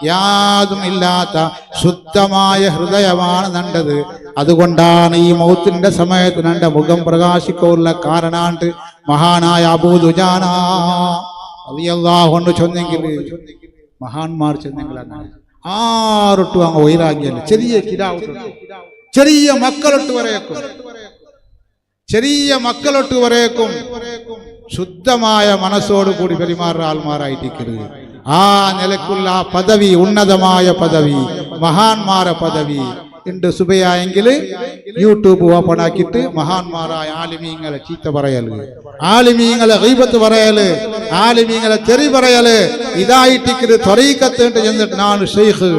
യാതും ഇല്ലാത്ത ശുദ്ധമായ ഹൃദയമാണ് നണ്ടത്. അതുകൊണ്ടാണ് ഈ മൗത്തിന്റെ സമയത്ത് നന്റെ മുഖം പ്രകാശിക്കാനുള്ള കാരണാണ്ട് മഹാനായ അബൂ ദുജാന റളിയല്ലാഹു അൻഹു ചൊന്നെങ്കിൽ, മഹാന്മാർ ചെന്നെങ്കിൽ അങ്ങനെ ആരൊട്ടും അങ്ങ് വൈരാഗ്യല്ല. ചെറിയ കിടാവ്, ചെറിയ മക്കളൊട്ട് വരേക്കും ശുദ്ധമായ മനസ്സോട് കൂടി പെരുമാറുന്ന ആൾമാരായിട്ടിരിക്കരുത്. ആ നിലക്കുള്ള പദവി, ഉന്നതമായ പദവി, മഹാന്മാരെ പദവി ഉണ്ട്. സുബയായെങ്കിൽ യൂട്യൂബ് ഓപ്പൺ ആക്കിയിട്ട് മഹാന്മാരായ ആലിമീങ്ങളെ ചീത്ത പറയല്, ആലിമീങ്ങളെ ഗീബത്ത് പറയല്, ആലിമീങ്ങളെ തെറി പറയല്, ഇതായിട്ടിക്കല് ത്വരീഖത്ത് ചെന്നിട്ട് ഞാൻ ഷെയ്ഖ്,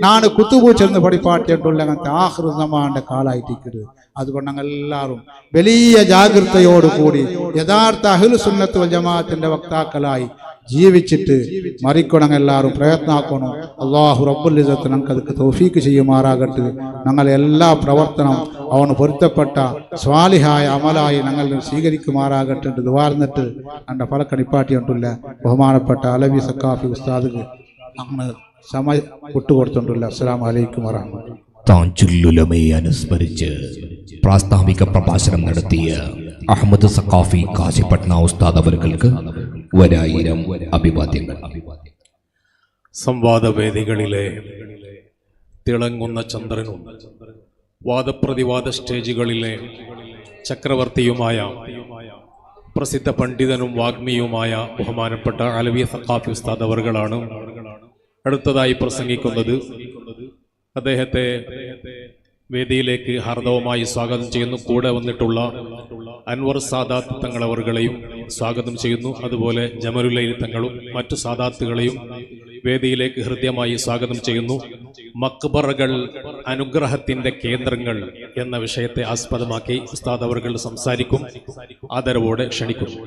നാണ് കുത്തുബു ചെന്ന് പഠിപ്പാട്ടിയിട്ടുള്ള അങ്ങനത്തെ ആഹൃതമാന്റെ കാലായിട്ടിരിക്കരുത്. അതുകൊണ്ട് ഞങ്ങൾ എല്ലാവരും വലിയ ജാഗ്രതയോടുകൂടി യഥാർത്ഥ അഹ്ലു സുന്നത്ത് വൽ ജമാഅത്തിന്റെ വക്താക്കളായി ജീവിച്ചിട്ട് മരിക്കണം. എല്ലാവരും പ്രയത്നാക്കണം. അള്ളാഹു റബ്ബുൽ ഇസ്സത്ത് ഞങ്ങൾക്ക് അതൊക്കെ തൗഫീക്ക് ചെയ്യുമാറാകട്ടെ. ഞങ്ങളെ എല്ലാ പ്രവർത്തനം അവന് പൊരുത്തപ്പെട്ട സ്വാലിഹായ അമലായി ഞങ്ങൾ സ്വീകരിക്കുമാറാകട്ടെ. ദുആർന്നിട്ട് എൻ്റെ പലക്കണിപ്പാട്ടിയിട്ടുള്ള ബഹുമാനപ്പെട്ട അലവി സക്കാഫി ഉസ്താദ് അങ്ങനെ സമയം വിട്ടുകൊടുത്തിട്ടുള്ള. അസ്സലാമു അലൈക്കും വറഹ്മത്തുള്ളാഹി. താജുല്ലുലമയെ അനുസ്മരിച്ച് പ്രാസ്താവിക പ്രഭാഷണം നടത്തിയ അഹമ്മദ് സഖാഫി കാശിപട്ന ഉസ്താദ് അവർക്ക് 1000 അഭിവാദ്യങ്ങൾ. സംവാദവേദികളിലെ തിളങ്ങുന്ന ചന്ദ്രനും വാദപ്രതിവാദ സ്റ്റേജുകളിലെ ചക്രവർത്തിയുമായ പ്രസിദ്ധ പണ്ഡിതനും വാഗ്മിയുമായ ബഹുമാനപ്പെട്ട അലവി സഖാഫി ഉസ്താദ് അവർകളാണ് അടുത്തതായി പ്രസംഗിക്കുന്നത്. അദ്ദേഹത്തെ വേദിയിലേക്ക് ഹാർദവമായി സ്വാഗതം ചെയ്യുന്നു. കൂടെ വന്നിട്ടുള്ള അൻവർ സാദാത്ത് തങ്ങൾ അവർകളെയും സ്വാഗതം ചെയ്യുന്നു. അതുപോലെ ജമലുലൈൽ തങ്ങളും മറ്റു സാദാത്തുകളെയും വേദിയിലേക്ക് ഹൃദ്യമായി സ്വാഗതം ചെയ്യുന്നു. മക്ബറകൾ അനുഗ്രഹത്തിന്റെ കേന്ദ്രങ്ങൾ എന്ന വിഷയത്തെ ആസ്പദമാക്കി ഉസ്താദ് അവർകൾ സംസാരിക്കും. ആദരവോടെ ക്ഷണിക്കുന്നു.